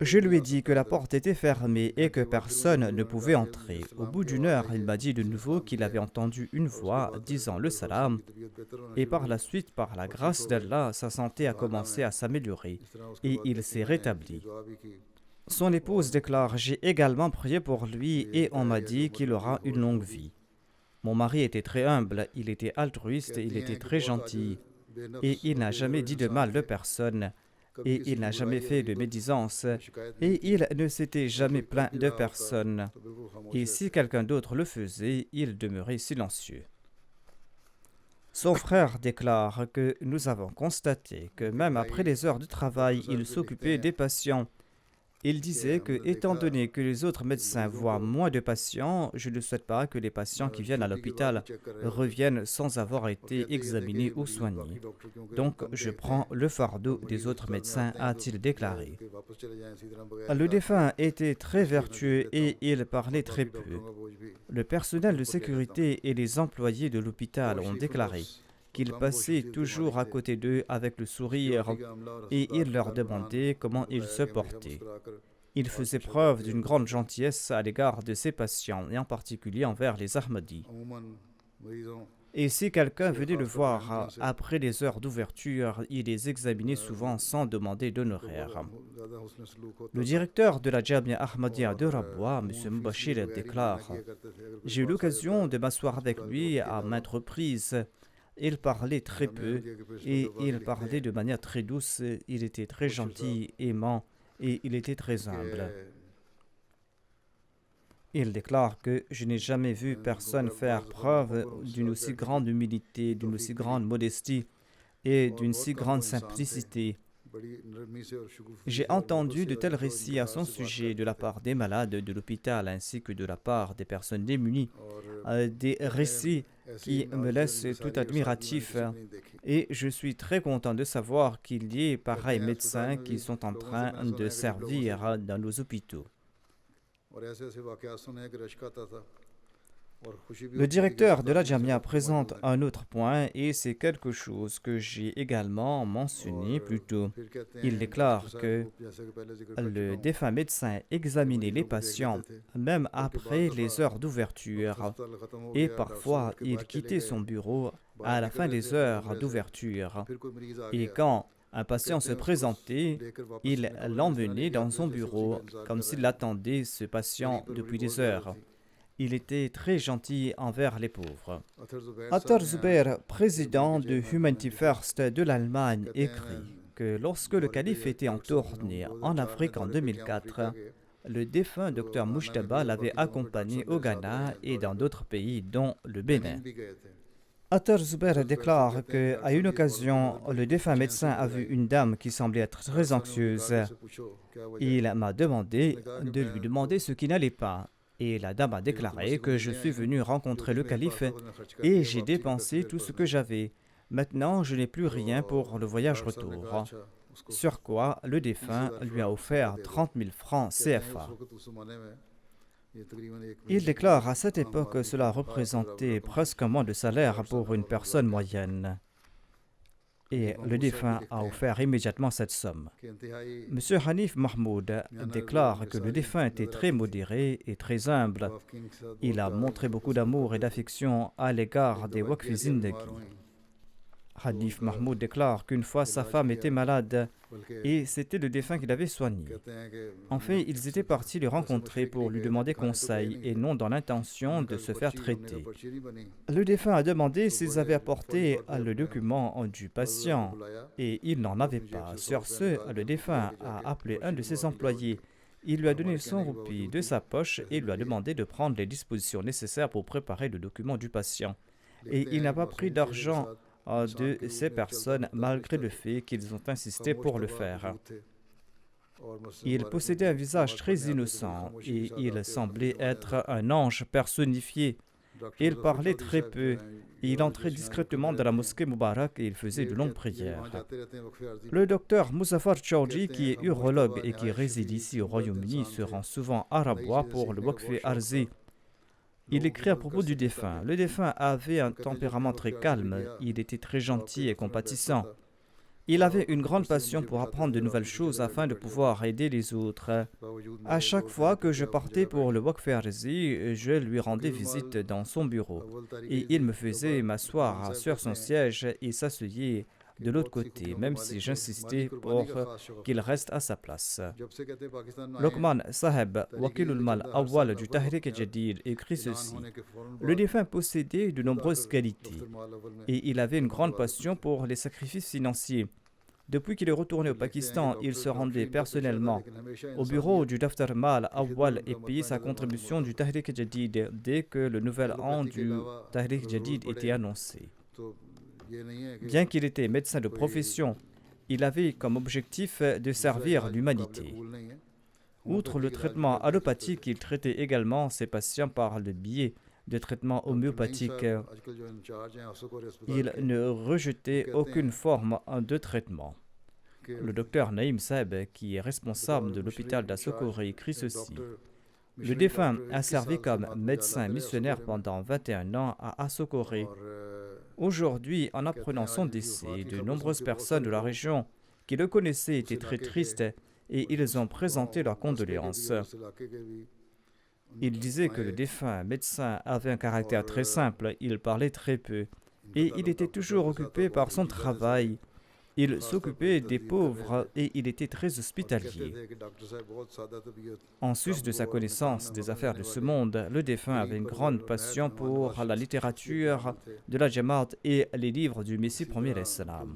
Je lui ai dit que la porte était fermée et que personne ne pouvait entrer. Au bout d'1 heure, il m'a dit de nouveau qu'il avait entendu une voix disant le salam. Et par la suite, par la grâce d'Allah, sa santé a commencé à s'améliorer et il s'est rétabli. Son épouse déclare: j'ai également prié pour lui et on m'a dit qu'il aura une longue vie. Mon mari était très humble, il était altruiste, il était très gentil et il n'a jamais dit de mal de personne et il n'a jamais fait de médisance et il ne s'était jamais plaint de personne. Et si quelqu'un d'autre le faisait, il demeurait silencieux. Son frère déclare que nous avons constaté que même après les heures de travail, il s'occupait des patients. Il disait que, étant donné que les autres médecins voient moins de patients, je ne souhaite pas que les patients qui viennent à l'hôpital reviennent sans avoir été examinés ou soignés. Donc, je prends le fardeau des autres médecins, a-t-il déclaré. Le défunt était très vertueux et il parlait très peu. Le personnel de sécurité et les employés de l'hôpital ont déclaré qu'il passait toujours à côté d'eux avec le sourire et il leur demandait comment ils se portaient. Il faisait preuve d'une grande gentillesse à l'égard de ses patients, et en particulier envers les Ahmadis. Et si quelqu'un venait le voir après les heures d'ouverture, il les examinait souvent sans demander d'honoraires. Le directeur de la Jamia Ahmadiyya de Rabwa, M. Mubashir, déclare « J'ai eu l'occasion de m'asseoir avec lui à maintes reprises. Il parlait très peu et il parlait de manière très douce. Il était très gentil, aimant et il était très humble. » Il déclare que je n'ai jamais vu personne faire preuve d'une aussi grande humilité, d'une aussi grande modestie et d'une si grande simplicité. J'ai entendu de tels récits à son sujet de la part des malades de l'hôpital ainsi que de la part des personnes démunies, des récits qui me laissent tout admiratif et je suis très content de savoir qu'il y ait pareils médecins qui sont en train de servir dans nos hôpitaux. Le directeur de la Jamia présente un autre point et c'est quelque chose que j'ai également mentionné plus tôt. Il déclare que le défunt médecin examinait les patients même après les heures d'ouverture et parfois il quittait son bureau à la fin des heures d'ouverture et quand un patient se présentait, il l'emmenait dans son bureau comme s'il attendait ce patient depuis des heures. Il était très gentil envers les pauvres. Attar Zubair, président de Humanity First de l'Allemagne, écrit que lorsque le calife était en tournée en Afrique en 2004, le défunt Dr Mujtaba l'avait accompagné au Ghana et dans d'autres pays, dont le Bénin. Attar Zubair déclare qu'à une occasion, le défunt médecin a vu une dame qui semblait être très anxieuse. Il m'a demandé de lui demander ce qui n'allait pas. Et la dame a déclaré que je suis venu rencontrer le calife et j'ai dépensé tout ce que j'avais. Maintenant, je n'ai plus rien pour le voyage retour. Sur quoi le défunt lui a offert 30 000 francs CFA. Il déclare à cette époque cela représentait presque un mois de salaire pour une personne moyenne. Et le défunt a offert immédiatement cette somme. M. Hanif Mahmoud déclare que le défunt était très modéré et très humble. Il a montré beaucoup d'amour et d'affection à l'égard des Waqf Zindagi. Hanif Mahmoud déclare qu'une fois sa femme était malade et c'était le défunt qui l'avait soigné. En fait, ils étaient partis le rencontrer pour lui demander conseil et non dans l'intention de se faire traiter. Le défunt a demandé s'ils avaient apporté le document du patient et il n'en avait pas. Sur ce, le défunt a appelé un de ses employés. Il lui a donné 100 roupies de sa poche et lui a demandé de prendre les dispositions nécessaires pour préparer le document du patient. Et il n'a pas pris d'argent de ces personnes malgré le fait qu'ils ont insisté pour le faire. Il possédait un visage très innocent et il semblait être un ange personnifié. Il parlait très peu. Il entrait discrètement dans la mosquée Moubarak et il faisait de longues prières. Le docteur Muzaffar Chaudhry, qui est urologue et qui réside ici au Royaume-Uni, se rend souvent à Rabwa pour le Waqf Arzi. Il écrit à propos du défunt. Le défunt avait un tempérament très calme, il était très gentil et compatissant. Il avait une grande passion pour apprendre de nouvelles choses afin de pouvoir aider les autres. À chaque fois que je partais pour le Waqf Arzi, je lui rendais visite dans son bureau et il me faisait m'asseoir sur son siège et s'asseyait de l'autre côté, même si j'insistais pour qu'il reste à sa place. Lokman Saheb, Wakilul Mal Awwal du Tahrik Jadid, écrit ceci. Le défunt possédait de nombreuses qualités et il avait une grande passion pour les sacrifices financiers. Depuis qu'il est retourné au Pakistan, il se rendait personnellement au bureau du Daftar Mal Awwal et payait sa contribution du Tahrik Jadid dès que le nouvel an du Tahrik Jadid était annoncé. Bien qu'il était médecin de profession, il avait comme objectif de servir l'humanité. Outre le traitement allopathique, il traitait également ses patients par le biais de traitements homéopathiques. Il ne rejetait aucune forme de traitement. Le docteur Naïm Saeb, qui est responsable de l'hôpital d'Asokore, écrit ceci. Le défunt a servi comme médecin missionnaire pendant 21 ans à Asokore. Aujourd'hui, en apprenant son décès, de nombreuses personnes de la région qui le connaissaient étaient très tristes et ils ont présenté leurs condoléances. Ils disaient que le défunt médecin avait un caractère très simple, il parlait très peu et il était toujours occupé par son travail. Il s'occupait des pauvres et il était très hospitalier. En sus de sa connaissance des affaires de ce monde, le défunt avait une grande passion pour la littérature de la Jamaat et les livres du Messie premier l'Islam.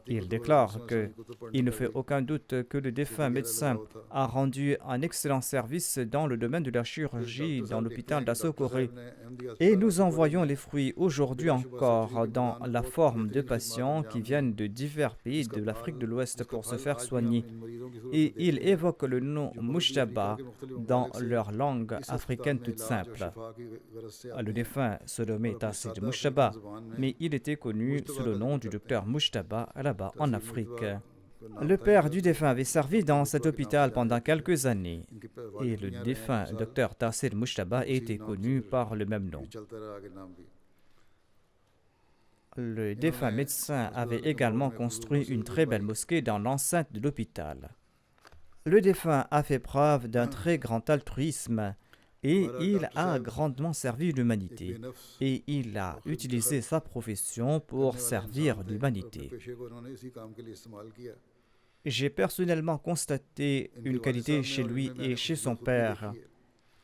Il déclare qu'il ne fait aucun doute que le défunt médecin a rendu un excellent service dans le domaine de la chirurgie dans l'hôpital d'Asokore et nous en voyons les fruits aujourd'hui encore dans la forme de patients qui viennent de divers pays de l'Afrique de l'Ouest pour se faire soigner. Et il évoque le nom Mujtaba dans leur langue africaine toute simple. Le défunt se nommait Tassid Mujtaba, mais il était connu sous le nom du docteur Mujtaba là-bas en Afrique. Le père du défunt avait servi dans cet hôpital pendant quelques années et le défunt docteur Tassid Mujtaba était connu par le même nom. Le défunt médecin avait également construit une très belle mosquée dans l'enceinte de l'hôpital. Le défunt a fait preuve d'un très grand altruisme et il a grandement servi l'humanité et il a utilisé sa profession pour servir l'humanité. J'ai personnellement constaté une qualité chez lui et chez son père.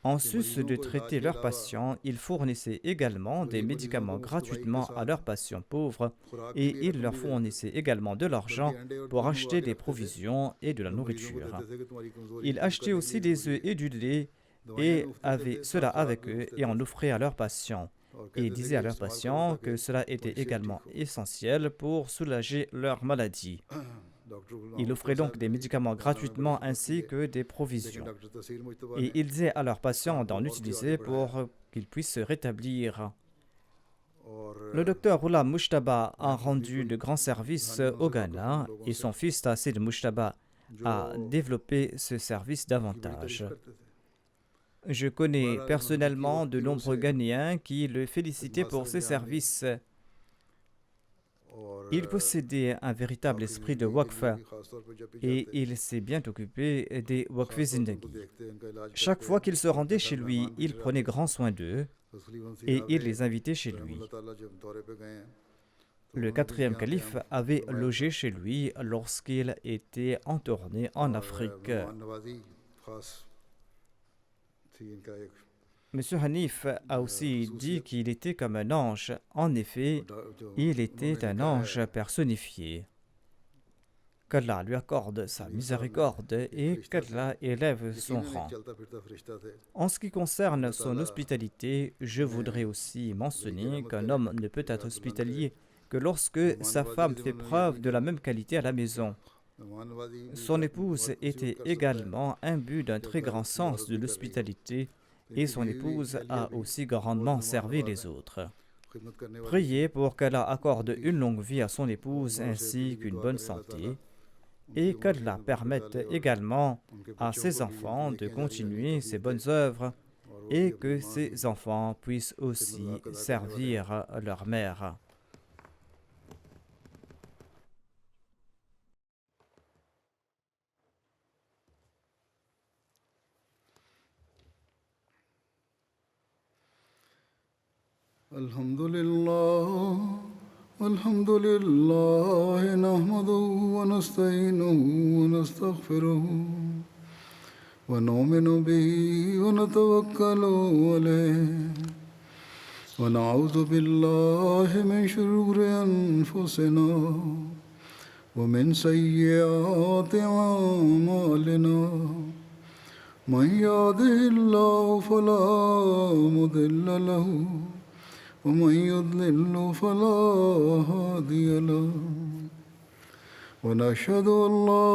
En sus de traiter leurs patients, ils fournissaient également des médicaments gratuitement à leurs patients pauvres et ils leur fournissaient également de l'argent pour acheter des provisions et de la nourriture. Ils achetaient aussi des œufs et du lait et avaient cela avec eux et en offraient à leurs patients et disaient à leurs patients que cela était également essentiel pour soulager leur maladie. Il offrait donc des médicaments gratuitement ainsi que des provisions. Et il disait à leurs patients d'en utiliser pour qu'ils puissent se rétablir. Le docteur Ghulam Mujtaba a rendu de grands services au Ghana et son fils Tassid Mujtaba a développé ce service davantage. Je connais personnellement de nombreux Ghanéens qui le félicitaient pour ses services. Il possédait un véritable esprit de waqf et il s'est bien occupé des waqf zindagi. Chaque fois qu'il se rendait chez lui, il prenait grand soin d'eux et il les invitait chez lui. Le quatrième calife avait logé chez lui lorsqu'il était en tournée en Afrique. M. Hanif a aussi dit qu'il était comme un ange. En effet, il était un ange personnifié. Qu'Allah lui accorde sa miséricorde et qu'Allah élève son rang. En ce qui concerne son hospitalité, je voudrais aussi mentionner qu'un homme ne peut être hospitalier que lorsque sa femme fait preuve de la même qualité à la maison. Son épouse était également imbue d'un très grand sens de l'hospitalité et son épouse a aussi grandement servi les autres. Priez pour qu'Allah accorde une longue vie à son épouse ainsi qu'une bonne santé et qu'Allah permette également à ses enfants de continuer ses bonnes œuvres et que ses enfants puissent aussi servir leur mère. الحمد لله نحمده ونستعينه ونستغفره ونؤمن به ونتوكل عليه ونعوذ بالله من شرور أنفسنا ومن سيئات أعمالنا من يهده الله فلا مضل له ومن يضلل فلا هادي له ونشهد أن لا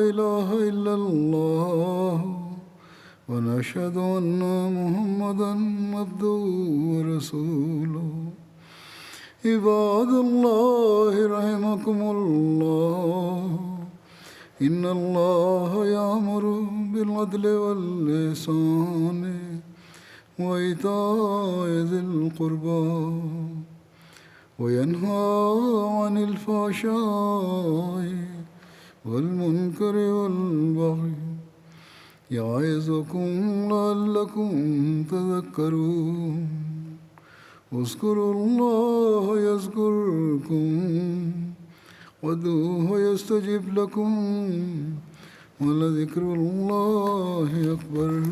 إله إلا الله ونشهد أن محمدا عبده ورسوله عباد الله رحمكم الله إن الله يأمر بالعدل والإحسان وإيتاء ذي القربى وينهى عن الفحشاء والمنكر والبغي يعظكم لعلكم تذكرون اذكروا الله يذكركم وادعوه يستجب لكم ولذكر الله أكبر.